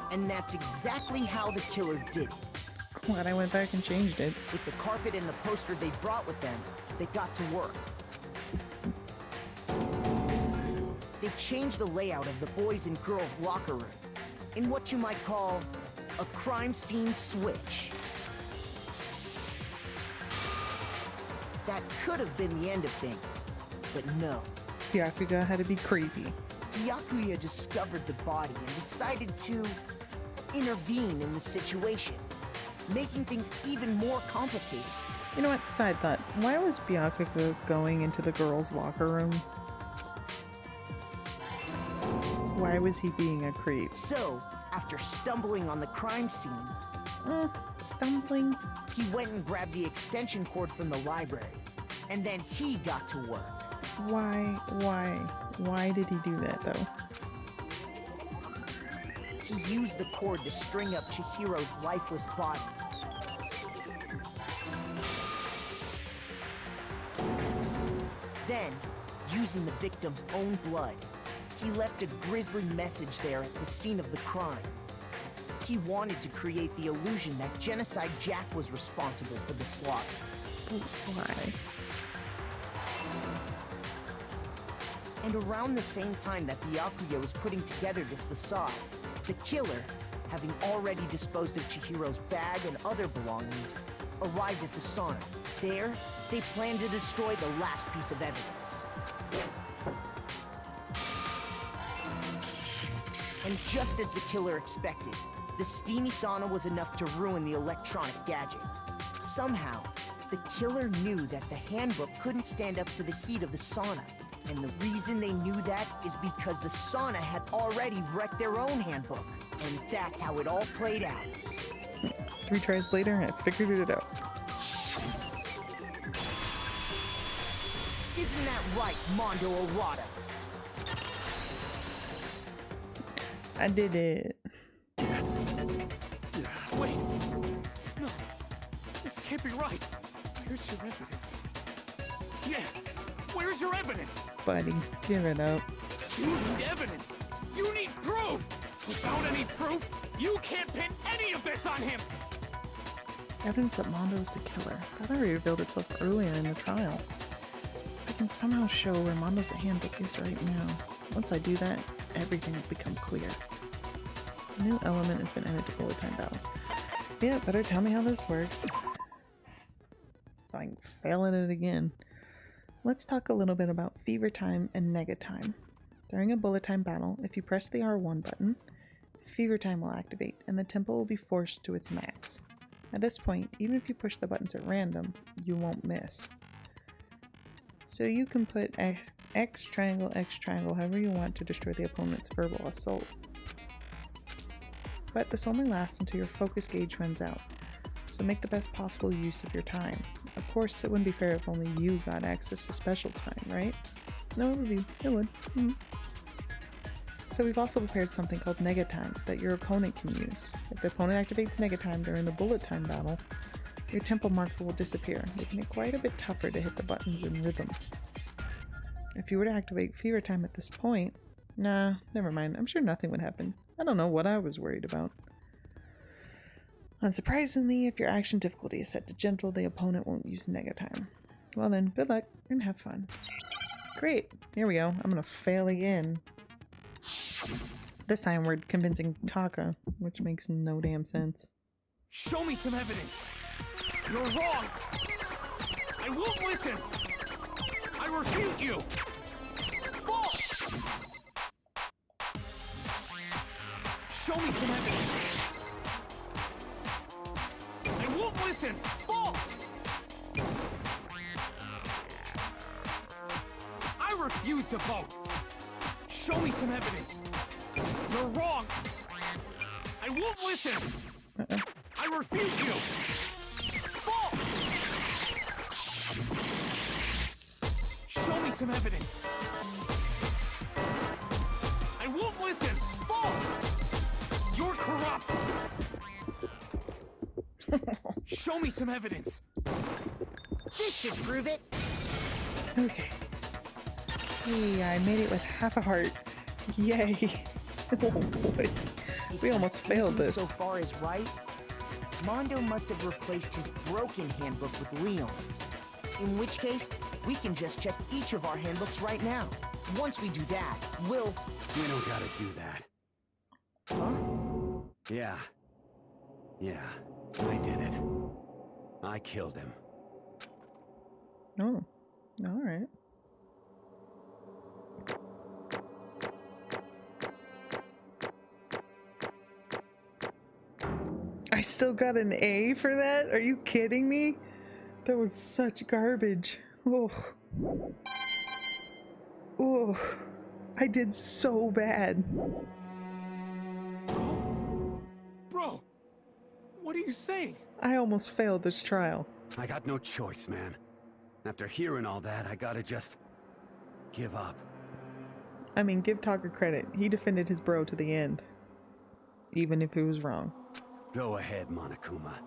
And that's exactly how the killer did it. Glad I went back and changed it. With the carpet and the poster they brought with them, they got to work. They changed the layout of the boys' and girls' locker room in what you might call a crime scene switch. That could have been the end of things, but no. Byakuya had to be creepy. Byakuya discovered the body and decided to intervene in the situation, making things even more complicated. You know what? Side thought. Why was Byakuya going into the girls' locker room? Why was he being a creep? So, after stumbling on the crime scene, stumbling? He went and grabbed the extension cord from the library, and then he got to work. Why did he do that, though? He used the cord to string up Chihiro's lifeless body. Then, using the victim's own blood, he left a grisly message there at the scene of the crime. He wanted to create the illusion that Genocide Jack was responsible for the slaughter. Why? And around the same time that Byakuya was putting together this facade, the killer, having already disposed of Chihiro's bag and other belongings, arrived at the sauna. There, they planned to destroy the last piece of evidence. And just as the killer expected, the steamy sauna was enough to ruin the electronic gadget. Somehow, the killer knew that the handbook couldn't stand up to the heat of the sauna. And the reason they knew that is because the sauna had already wrecked their own handbook. And that's how it all played out. 3 tries later, I figured it out. Isn't that right, Mondo Arata? I did it. Wait. No. This can't be right. Where's your evidence? Yeah. Where's your evidence? Buddy, give it up. You need evidence. You need proof. Without any proof, you can't pin any of this on him. Evidence that Mondo is the killer. That already revealed itself earlier in the trial. I can somehow show where Mondo's handbook is right now. Once I do that, everything will become clear. A new element has been added to bullet time battles. Yeah, better tell me how this works. So I can fail at it again. Let's talk a little bit about fever time and nega time. During a bullet time battle, if you press the R1 button, fever time will activate and the tempo will be forced to its max. At this point, even if you push the buttons at random, you won't miss. So you can put X triangle, however you want to destroy the opponent's verbal assault. But this only lasts until your focus gauge runs out, so make the best possible use of your time. Of course, it wouldn't be fair if only you got access to special time, right? No, it would be. It would. So we've also prepared something called Negatime that your opponent can use. If the opponent activates Negatime during the bullet time battle, your tempo marker will disappear, making it quite a bit tougher to hit the buttons in rhythm. If you were to activate Fever Time at this point, nah, never mind. I'm sure nothing would happen. I don't know what I was worried about. Unsurprisingly, if your action difficulty is set to gentle, the opponent won't use Negatime. Well then, good luck and have fun. Great, here we go. I'm gonna fail again. This time we're convincing Taka, which makes no damn sense. Show me some evidence. You're wrong. I won't listen. I refute you. False. Show me some evidence. I won't listen. False. I refuse to vote. Show me some evidence. You're wrong. I won't listen. I refute you. False. Show me some evidence. I won't listen. False. You're corrupt. Show me some evidence. This should prove it. Okay. Hey, I made it with half a heart. Yay. We almost failed this. So far is right. Mondo must have replaced his broken handbook with Leon's. In which case, we can just check each of our handbooks right now. Once we do that, we'll... You don't gotta do that. Huh? Yeah. Yeah, I did it. I killed him. Oh, alright. I still got an A for that? Are you kidding me? That was such garbage. Oh. Oh. I did so bad. Bro, what are you saying? I almost failed this trial. I got no choice, man. After hearing all that, I gotta just give up. I mean, give Taka credit. He defended his bro to the end. Even if he was wrong. Go ahead, Monokuma.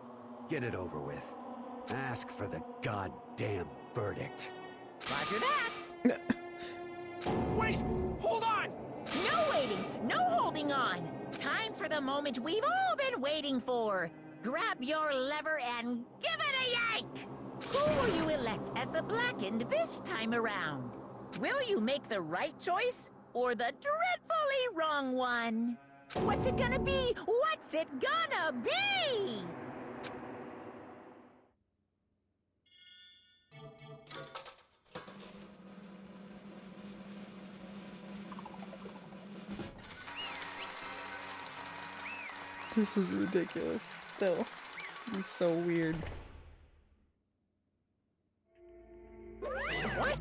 Get it over with. Ask for the goddamn verdict. Roger that. Wait! Hold on! No waiting! No holding on! Time for the moment we've all been waiting for! Grab your lever and give it a yank! Who will you elect as the Blackened this time around? Will you make the right choice or the dreadfully wrong one? What's it gonna be? What's it gonna be? This is ridiculous. Still. This is so weird. What?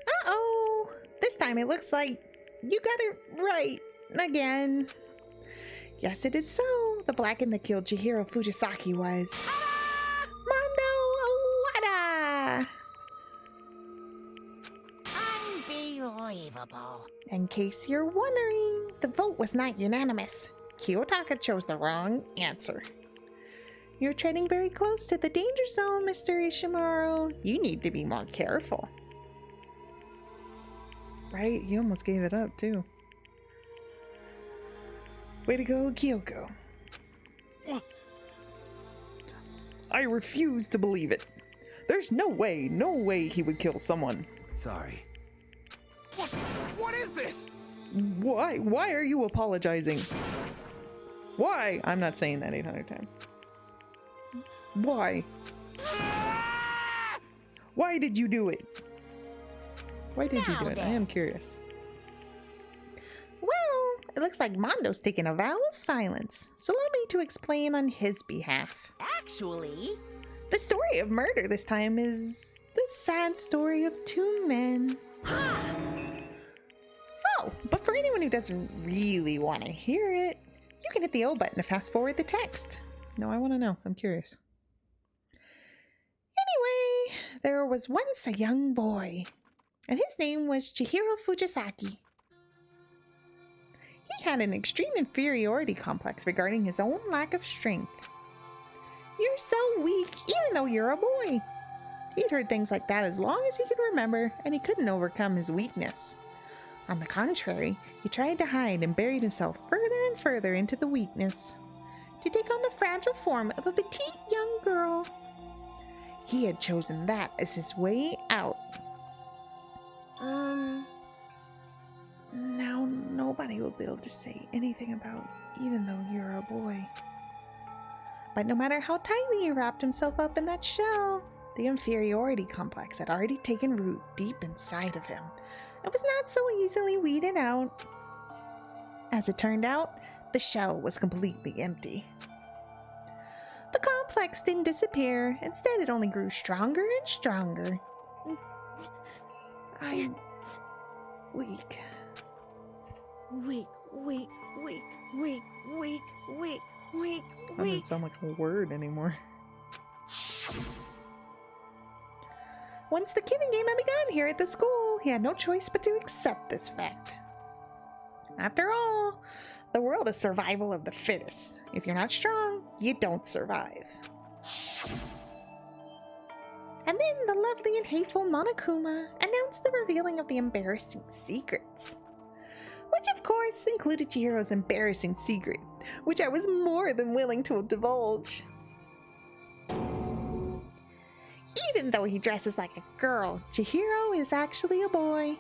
Uh-oh! This time it looks like you got it right. Again. Yes, it is so. The Blackened that killed Chihiro Fujisaki was... Mondo Owada! Unbelievable. In case you're wondering, the vote was not unanimous. Kiyotaka chose the wrong answer. You're treading very close to the danger zone, Mr. Ishimaru. You need to be more careful. Right? You almost gave it up, too. Way to go, Kyoko. I refuse to believe it. There's no way he would kill someone. Sorry. What is this? Why are you apologizing? Why? I'm not saying that 800 times. Why? Why did you do it? Why did you do it? I am curious. Well, it looks like Mondo's taking a vow of silence, so allow me to explain on his behalf. Actually... The story of murder this time is the sad story of two men. Oh, but for anyone who doesn't really want to hear it, you can hit the O button to fast forward the text. No, I want to know. I'm curious. Anyway, there was once a young boy, and his name was Chihiro Fujisaki. had an extreme inferiority complex regarding his own lack of strength. You're so weak, even though you're a boy. He'd heard things like that as long as he could remember, and he couldn't overcome his weakness. On the contrary, he tried to hide and buried himself further and further into the weakness, to take on the fragile form of a petite young girl. He had chosen that as his way out. Now nobody will be able to say anything about even though you're a boy. But no matter how tightly he wrapped himself up in that shell, the inferiority complex had already taken root deep inside of him. It was not so easily weeded out. As it turned out, the shell was completely empty. The complex didn't disappear. Instead, it only grew stronger and stronger. I'm weak. Weak. That doesn't sound like a word anymore. Once the killing game had begun here at the school, he had no choice but to accept this fact. After all, the world is survival of the fittest. If you're not strong, you don't survive. And then the lovely and hateful Monokuma announced the revealing of the embarrassing secrets. Which of course included Chihiro's embarrassing secret, which I was more than willing to divulge. Even though he dresses like a girl, Chihiro is actually a boy.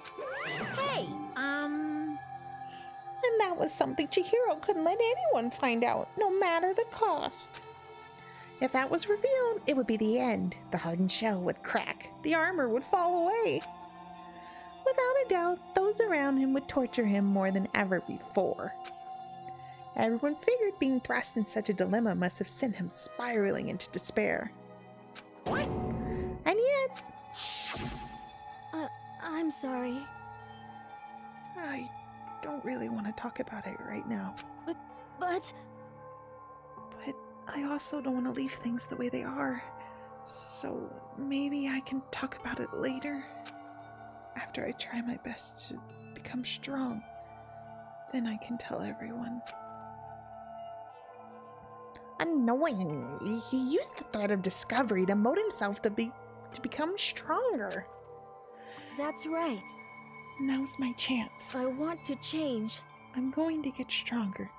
Hey, And that was something Chihiro couldn't let anyone find out, no matter the cost. If that was revealed, it would be the end. The hardened shell would crack. The armor would fall away. Without a doubt, those around him would torture him more than ever before. Everyone figured being thrust in such a dilemma must have sent him spiraling into despair. What? And yet... I'm sorry. I don't really want to talk about it right now. But I also don't want to leave things the way they are. So maybe I can talk about it later. After I try my best to become strong. Then I can tell everyone. Annoyingly, he used the threat of discovery to motivate himself to become stronger. that's right. Now's my chance. I want to change. I'm going to get stronger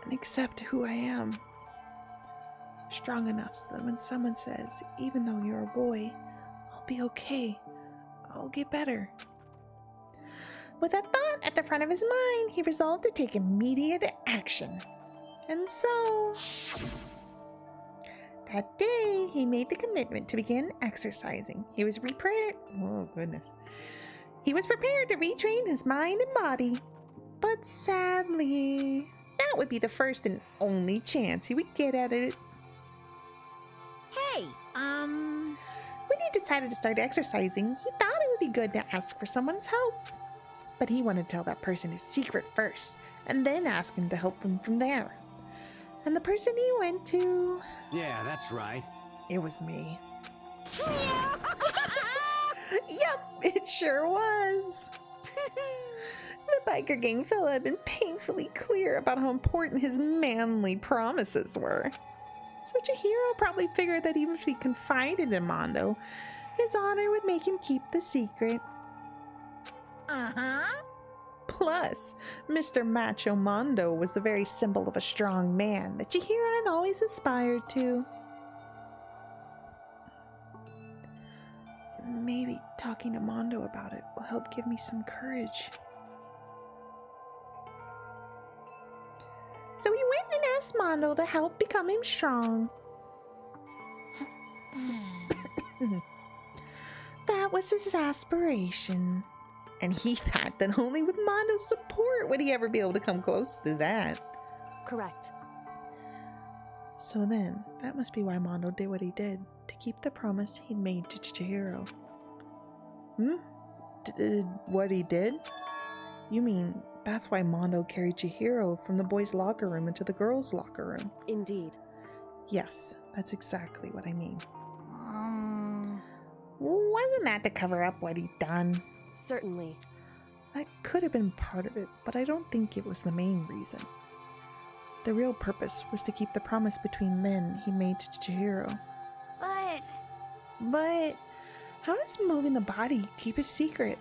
and accept who I am. Strong enough so that when someone says, even though you're a boy, I'll be okay. I'll get better. With that thought at the front of his mind, he resolved to take immediate action. And so, that day, he made the commitment to begin exercising. He was prepared to retrain his mind and body. But sadly, that would be the first and only chance he would get at it. Hey, When he decided to start exercising, he thought it would be good to ask for someone's help. But he wanted to tell that person his secret first, and then ask him to help him from there. And the person he went to... Yeah, that's right. It was me. Yep, it sure was. The biker gang fella had been painfully clear about how important his manly promises were. So Chihiro probably figured that even if he confided in Mondo, his honor would make him keep the secret. Plus, Mr. Macho Mondo was the very symbol of a strong man that Chihiro had always aspired to. Maybe talking to Mondo about it will help give me some courage. So he went and asked Mondo to help become him strong. That was his aspiration. And he thought that only with Mondo's support would he ever be able to come close to that. Correct. So then, that must be why Mondo did what he did, to keep the promise he'd made to Chihiro. Did what he did? You mean that's why Mondo carried Chihiro from the boys' locker room into the girls' locker room? Indeed. Yes, that's exactly what I mean. Wasn't that to cover up what he'd done? Certainly. That could have been part of it, but I don't think it was the main reason. The real purpose was to keep the promise between men he made to Chihiro. But how does moving the body keep a secret?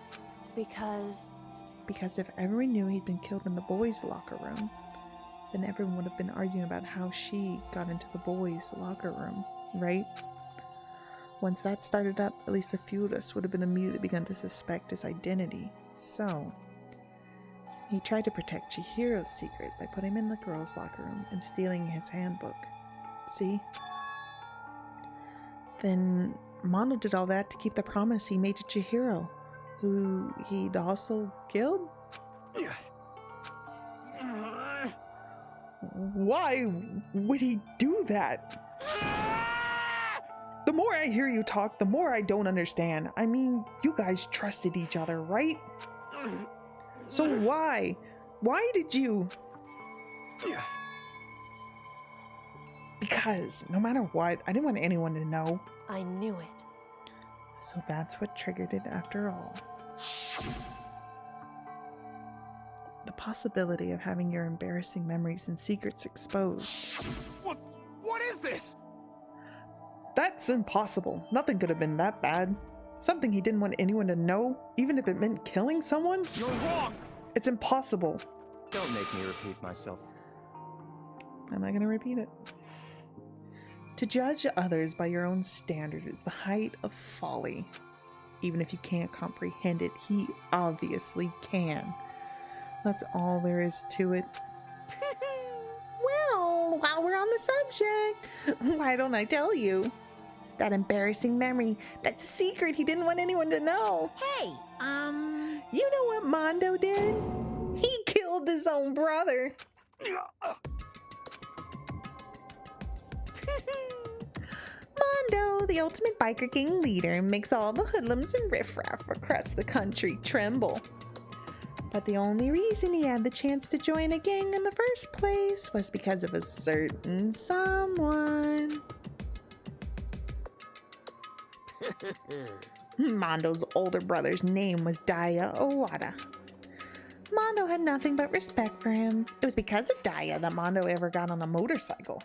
Because if everyone knew he'd been killed in the boys' locker room, then everyone would have been arguing about how she got into the boys' locker room, right? Once that started up, at least a few of us would have been immediately begun to suspect his identity. So, he tried to protect Chihiro's secret by putting him in the girls' locker room and stealing his handbook. See? Then Mondo did all that to keep the promise he made to Chihiro, who he'd also killed? Why would he do that? The more I hear you talk, the more I don't understand. I mean, you guys trusted each other, right? So why? Why did you? Because no matter what, I didn't want anyone to know. I knew it. So that's what triggered it after all. The possibility of having your embarrassing memories and secrets exposed. What is this? That's impossible. Nothing could have been that bad. Something he didn't want anyone to know, even if it meant killing someone? You're wrong! It's impossible. Don't make me repeat myself. I'm not gonna repeat it. To judge others by your own standard is the height of folly. Even if you can't comprehend it, he obviously can. That's all there is to it. Well, while we're on the subject, why don't I tell you? That embarrassing memory, that secret he didn't want anyone to know. Hey, You know what Mondo did? He killed his own brother. Mondo, the ultimate biker gang leader, makes all the hoodlums and riffraff across the country tremble. But the only reason he had the chance to join a gang in the first place was because of a certain someone. Mondo's older brother's name was Daya Owada. Mondo had nothing but respect for him. It was because of Daya that Mondo ever got on a motorcycle.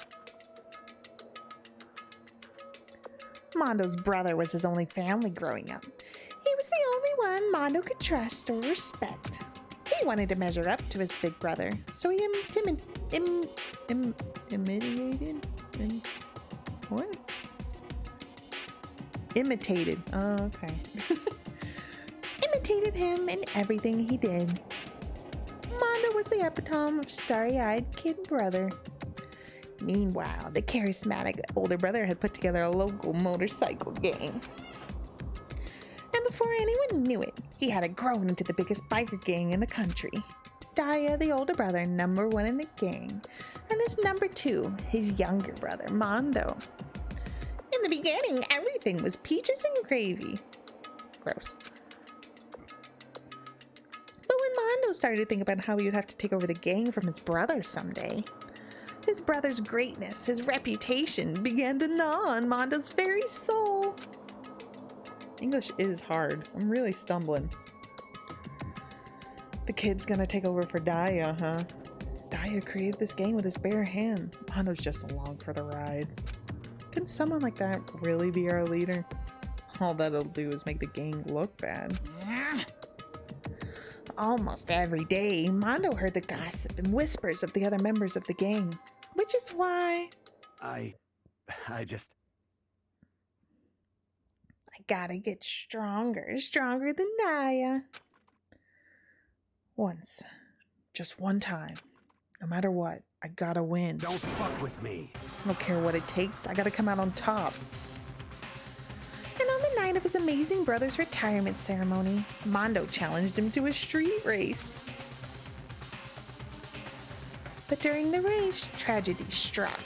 Mondo's brother was his only family growing up. He was the only one Mondo could trust or respect. He wanted to measure up to his big brother, so he imitated. Oh, okay. Imitated him in everything he did. Mondo was the epitome of starry-eyed kid brother. Meanwhile, the charismatic older brother had put together a local motorcycle gang. And before anyone knew it, he had it grown into the biggest biker gang in the country. Daya, the older brother, number one in the gang, and his number two, his younger brother, Mondo. In the beginning, everything was peaches and gravy. Gross. But when Mondo started to think about how he would have to take over the gang from his brother someday, his brother's greatness, his reputation, began to gnaw on Mondo's very soul. English is hard. I'm really stumbling. The kid's gonna take over for Daya, huh? Daya created this gang with his bare hand. Mondo's just along for the ride. Can someone like that really be our leader? All that'll do is make the gang look bad. Almost every day, Mondo heard the gossip and whispers of the other members of the gang, which is why I gotta get stronger than Daya. Once, just one time, no matter what, I gotta win. Don't fuck with me. I don't care what it takes, I gotta come out on top. And on the night of his amazing brother's retirement ceremony, Mondo challenged him to a street race. But during the race, tragedy struck.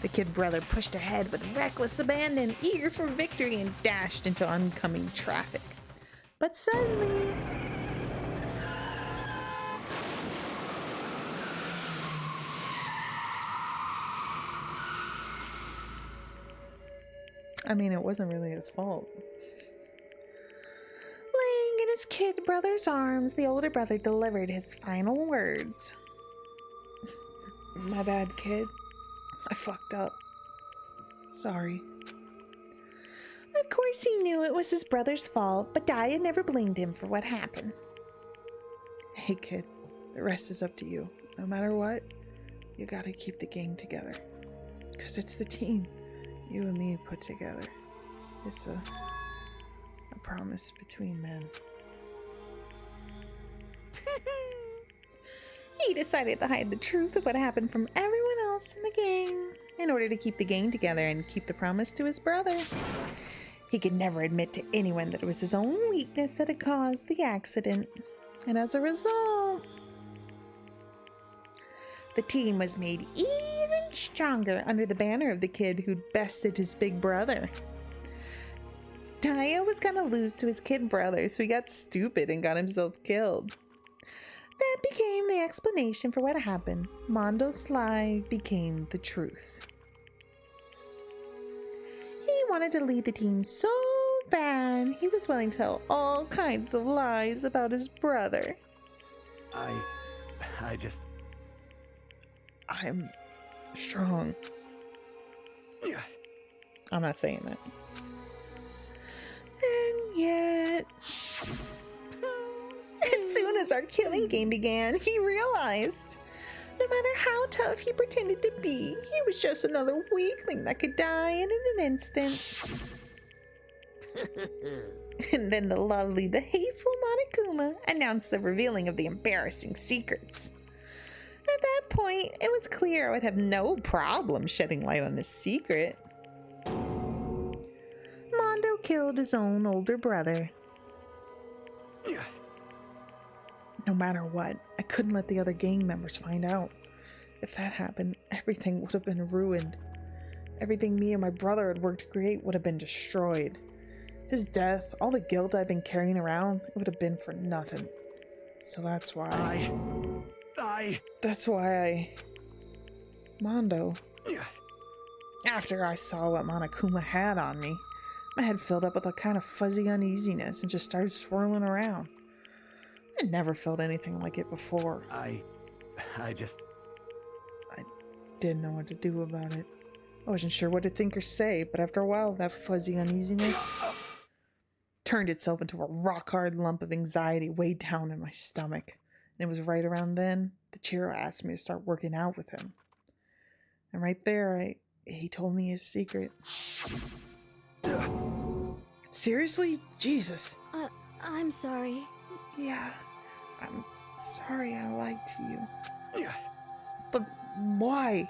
The kid brother pushed ahead with reckless abandon, eager for victory, and dashed into oncoming traffic. But suddenly... I mean, it wasn't really his fault. his kid brother's arms, the older brother delivered his final words. My bad, kid. I fucked up. Sorry. Of course he knew it was his brother's fault, but Daya never blamed him for what happened. Hey, kid. The rest is up to you. No matter what, you gotta keep the gang together. Because it's the team you and me put together. It's a promise between men. He decided to hide the truth of what happened from everyone else in the gang in order to keep the gang together and keep the promise to his brother. He could never admit to anyone that it was his own weakness that had caused the accident. And as a result, the team was made even stronger under the banner of the kid who'd bested his big brother. Daya was gonna lose to his kid brother, so he got stupid and got himself killed. That became the explanation for what happened. Mondo's lie became the truth. He wanted to lead the team so bad, he was willing to tell all kinds of lies about his brother. I'm strong. Yeah. I'm not saying that. And yet, as soon as our killing game began, he realized no matter how tough he pretended to be, he was just another weakling that could die in an instant. And then the hateful Monokuma announced the revealing of the embarrassing secrets. At that point, it was clear I would have no problem shedding light on his secret. Mondo killed his own older brother. No matter what, I couldn't let the other gang members find out. If that happened, everything would have been ruined. Everything me and my brother had worked to create would have been destroyed. His death, all the guilt I'd been carrying around, it would have been for nothing. So that's why Mondo. After I saw what Monokuma had on me, my head filled up with a kind of fuzzy uneasiness and just started swirling around. I'd never felt anything like it before. I didn't know what to do about it. I wasn't sure what to think or say, but after a while, that fuzzy uneasiness turned itself into a rock-hard lump of anxiety way down in my stomach. And it was right around then that Chiro asked me to start working out with him. And right there, he told me his secret. Seriously? Jesus. I'm sorry. Yeah, I'm sorry I lied to you. But why?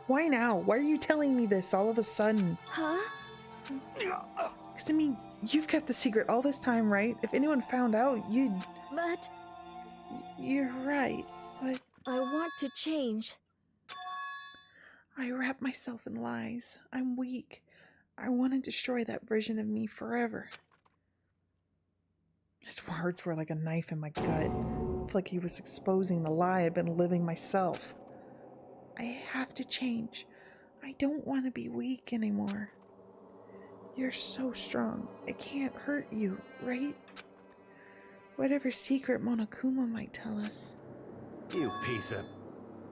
Why now? Why are you telling me this all of a sudden? Huh? Because, I mean, you've kept the secret all this time, right? If anyone found out, you'd... But... You're right, but... I want to change. I wrap myself in lies. I'm weak. I want to destroy that version of me forever. His words were like a knife in my gut. It's like he was exposing the lie I'd been living myself. I have to change. I don't want to be weak anymore. You're so strong. It can't hurt you, right? Whatever secret Monokuma might tell us. You piece of...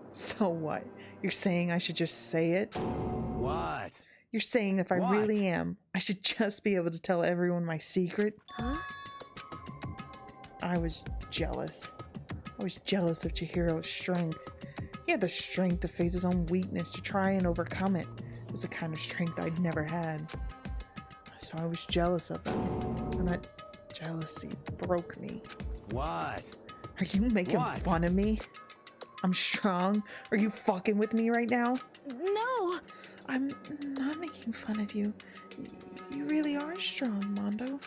So what? You're saying I should just say it? What? You're saying if I really am, I should just be able to tell everyone my secret? Huh? I was jealous. I was jealous of Chihiro's strength. He had the strength to face his own weakness, to try and overcome it. It was the kind of strength I'd never had. So I was jealous of him. And that jealousy broke me. What? Are you making fun of me? I'm strong. Are you fucking with me right now? No! I'm not making fun of you. You really are strong, Mondo.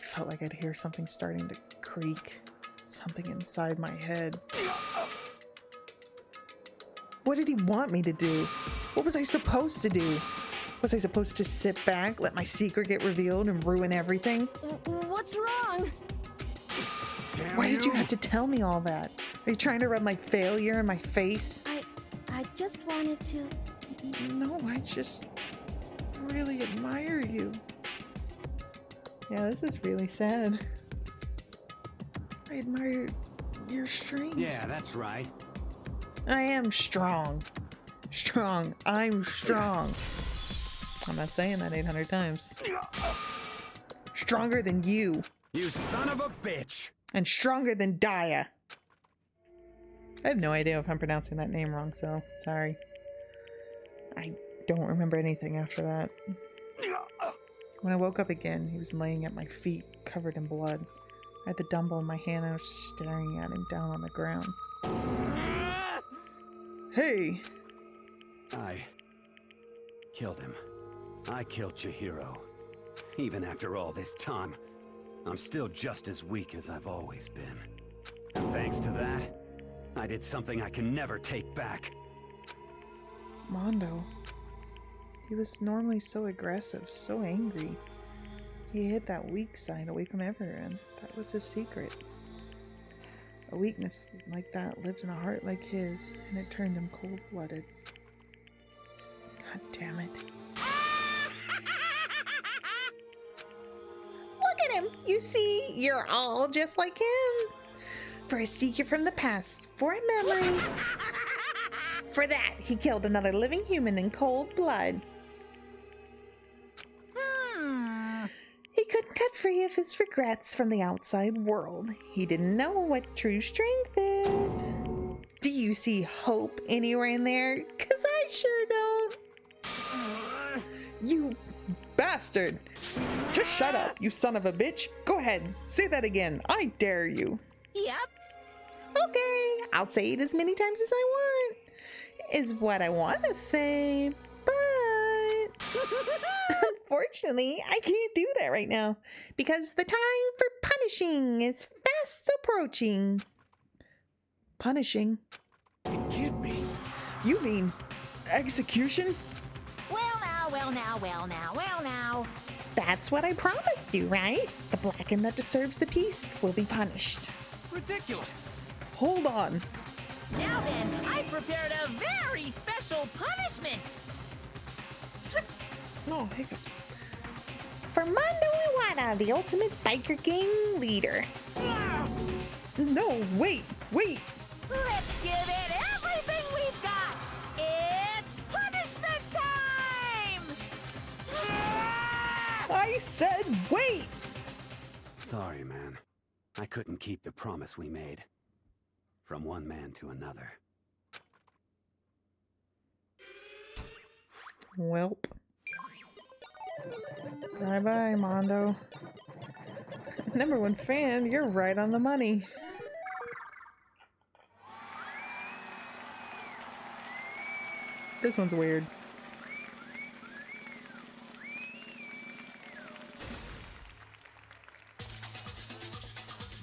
I felt like I'd hear something starting to creak. Something inside my head. What did he want me to do? What was I supposed to do? Was I supposed to sit back, let my secret get revealed, and ruin everything? What's wrong? Why did you have to tell me all that? Are you trying to rub my failure in my face? I just wanted to... No, I just really admire you. Yeah, this is really sad. I admire your strength. Yeah, that's right. I am strong. Strong. I'm strong. I'm not saying that 800 times. Stronger than you. You son of a bitch! And stronger than Daya. I have no idea if I'm pronouncing that name wrong, so sorry. I don't remember anything after that. When I woke up again, he was laying at my feet, covered in blood. I had the dumbbell in my hand and I was just staring at him down on the ground. Hey! I killed him. I killed Chihiro. Even after all this time, I'm still just as weak as I've always been. And thanks to that, I did something I can never take back. Mondo. He was normally so aggressive, so angry. He hid that weak side away from everyone. That was his secret. A weakness like that lived in a heart like his, and it turned him cold-blooded. God damn it. Look at him! You see, you're all just like him. For a secret from the past, for a memory. For that, he killed another living human in cold blood. He couldn't cut free of his regrets from the outside world. He didn't know what true strength is. Do you see hope anywhere in there? 'Cause I sure don't. You bastard! Just shut up, you son of a bitch. Go ahead, say that again. I dare you. Yep. Okay, I'll say it as many times as I want. Is what I want to say, but unfortunately, I can't do that right now because the time for punishing is fast approaching. Punishing? It can't be. You mean execution? Well now, well now, well now, well now. That's what I promised you, right? The blacken that disturbs the peace will be punished. Ridiculous. Hold on. Now then, I prepared a very special punishment. No, hiccups. For Mondo Iwata, the ultimate biker gang leader. No, wait. Let's give it everything we've got. It's punishment time! I said wait! Sorry, man. I couldn't keep the promise we made. From one man to another. Welp. Bye-bye, Mondo. Number one fan, you're right on the money. This one's weird.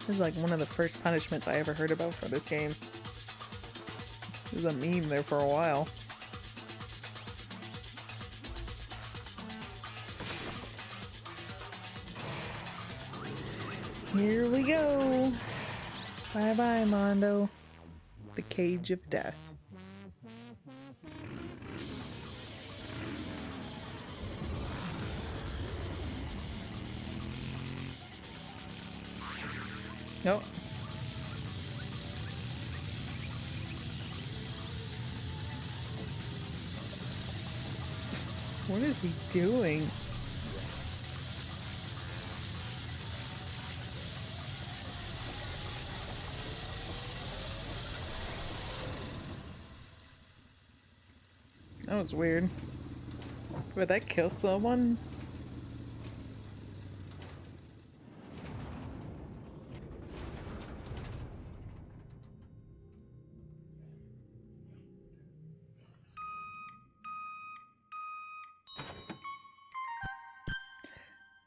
This is like one of the first punishments I ever heard about for this game. There's a meme there for a while. Here we go. Bye-bye, Mondo. The cage of death. Nope. What is he doing? That was weird. Would that kill someone?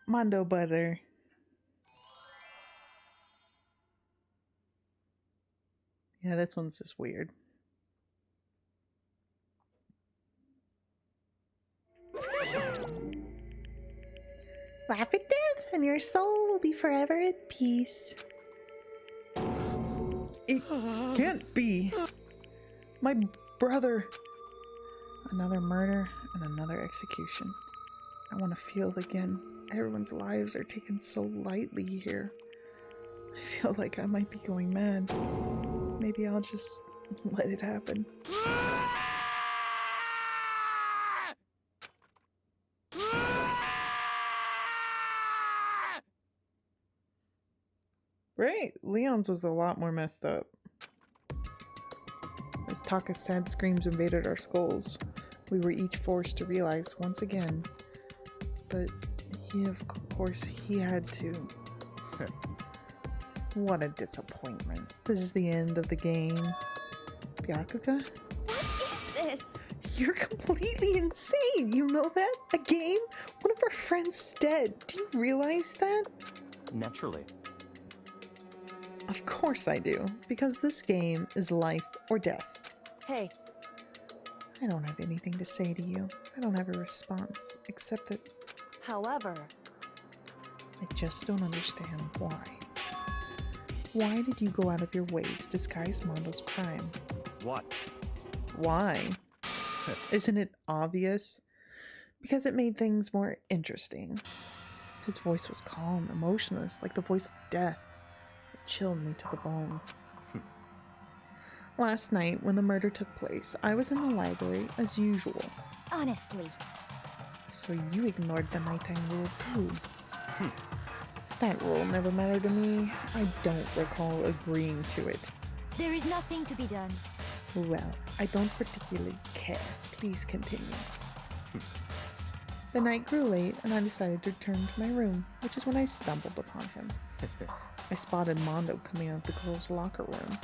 Mondo butter. Yeah, this one's just weird. Laugh at death, and your soul will be forever at peace. It can't be. My brother. Another murder and another execution. I want to feel it again. Everyone's lives are taken so lightly here. I feel like I might be going mad. Maybe I'll just let it happen. Right, Leon's was a lot more messed up. As Taka's sad screams invaded our skulls, we were each forced to realize once again. But of course, he had to. What a disappointment. This is the end of the game. Byakuya? What is this? You're completely insane! You know that? A game? One of our friends is dead. Do you realize that? Naturally. Of course I do, because this game is life or death. Hey. I don't have anything to say to you. I don't have a response, except that... However... I just don't understand why. Why did you go out of your way to disguise Mondo's crime? What? Why? Isn't it obvious? Because it made things more interesting. His voice was calm, emotionless, like the voice of death. It chilled me to the bone. Last night, when the murder took place, I was in the library as usual. Honestly. So you ignored the nighttime rule too. That rule never mattered to me. I don't recall agreeing to it. There is nothing to be done. Well, I don't particularly care. Please continue. The night grew late, and I decided to return to my room, which is when I stumbled upon him. I spotted Mondo coming out of the girls' locker room.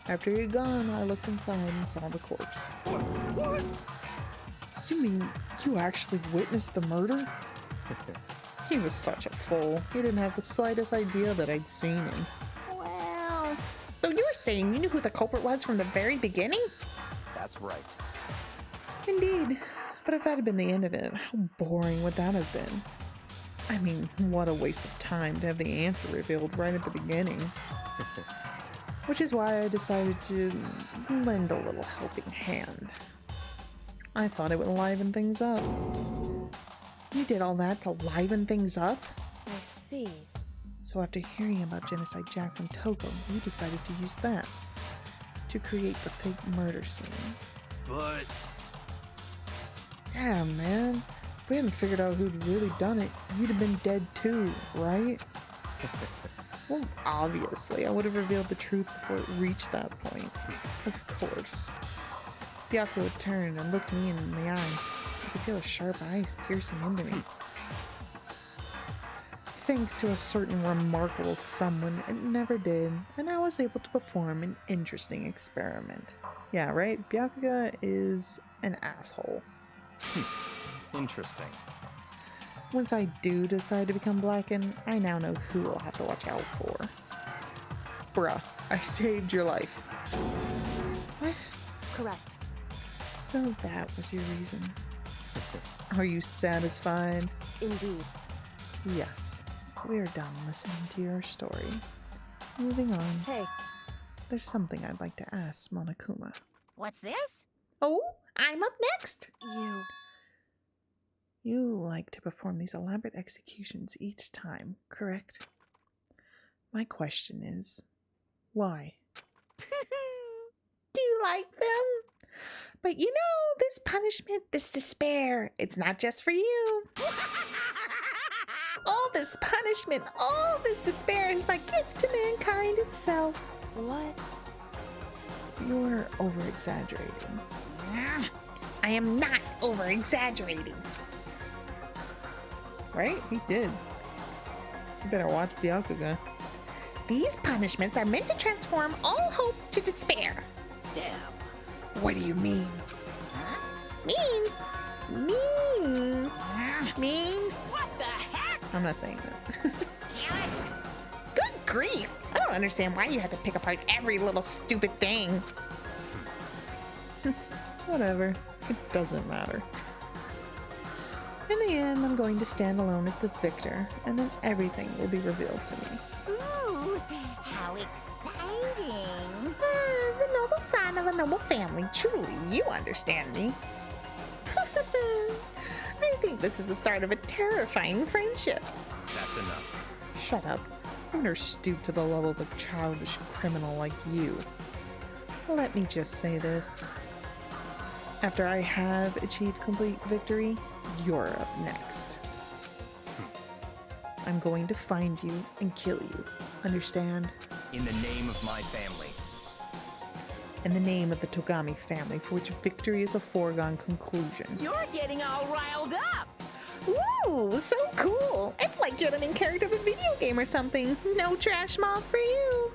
After he had gone, I looked inside and saw the corpse. What? You mean you actually witnessed the murder? He was such a fool. He didn't have the slightest idea that I'd seen him. Well... So you were saying you knew who the culprit was from the very beginning? That's right. Indeed. But if that had been the end of it, how boring would that have been? I mean, what a waste of time to have the answer revealed right at the beginning. Which is why I decided to lend a little helping hand. I thought it would liven things up. You did all that to liven things up? I see. So after hearing about Genocide Jack from Toko, you decided to use that to create the fake murder scene. But... Yeah, man. If we hadn't figured out who'd really done it, you'd have been dead too, right? Well, obviously, I would have revealed the truth before it reached that point. Of course. Byakuya turned and looked me in the eye. I could feel his sharp eyes piercing into me. Thanks to a certain remarkable someone, it never did, and I was able to perform an interesting experiment. Yeah, right? Byakuya is an asshole. Interesting. Once I do decide to become Blackened, I now know who I'll have to watch out for. Bruh, I saved your life. What? Correct. So that was your reason. Are you satisfied? Indeed. Yes. We are done listening to your story. Moving on. Hey. There's something I'd like to ask Monokuma. What's this? Oh, I'm up next! You like to perform these elaborate executions each time, correct? My question is, why? Do you like them? But you know, this punishment, this despair, it's not just for you. All this punishment, all this despair is my gift to mankind itself. What? You're over-exaggerating. I am not over-exaggerating. Right? He did. You better watch Byakuya. These punishments are meant to transform all hope to despair. Damn. What do you mean? Huh? Mean. Mean. What the heck? I'm not saying that. Damn it. Good grief. I don't understand why you have to pick apart every little stupid thing. Whatever. It doesn't matter. In the end, I'm going to stand alone as the victor, and then everything will be revealed to me. Ooh, how exciting. The noble son of a noble family. Truly, you understand me. I think think this is the start of a terrifying friendship. That's enough. Shut up. I've never stooped to the level of a childish criminal like you. Let me just say this. After I have achieved complete victory, you're up next. I'm going to find you and kill you. Understand? In the name of my family. In the name of the Togami family, for which victory is a foregone conclusion. You're getting all riled up. Ooh, so cool! It's like you're the main character of a video game or something. No trash mob for you.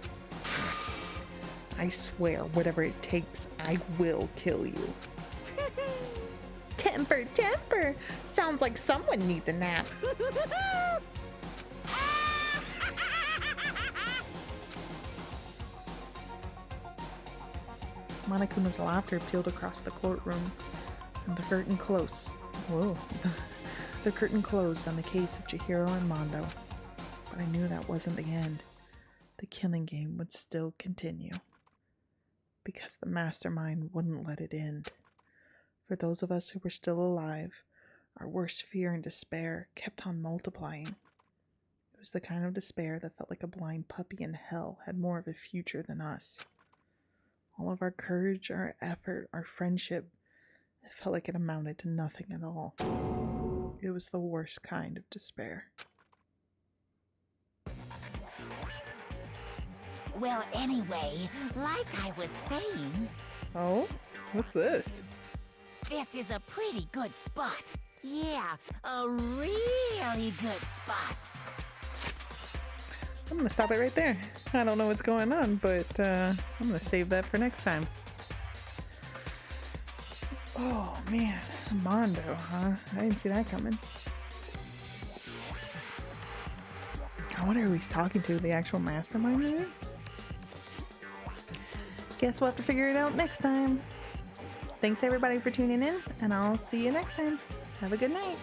I swear, whatever it takes, I will kill you. Temper, temper! Sounds like someone needs a nap. Monokuma's laughter peeled across the courtroom, and the curtain closed. Whoa. The curtain closed on the case of Chihiro and Mondo. But I knew that wasn't the end. The killing game would still continue. Because the mastermind wouldn't let it end. For those of us who were still alive, our worst fear and despair kept on multiplying. It was the kind of despair that felt like a blind puppy in hell had more of a future than us. All of our courage, our effort, our friendship, it felt like it amounted to nothing at all. It was the worst kind of despair. Well, anyway, like I was saying... Oh? What's this? This is a pretty good spot. Yeah, a really good spot. I'm gonna stop it right there. I don't know what's going on, but I'm gonna save that for next time. Oh man, Mondo, huh? I didn't see that coming. I wonder who he's talking to, the actual mastermind maybe? Guess we'll have to figure it out next time. Thanks everybody for tuning in, and I'll see you next time. Have a good night.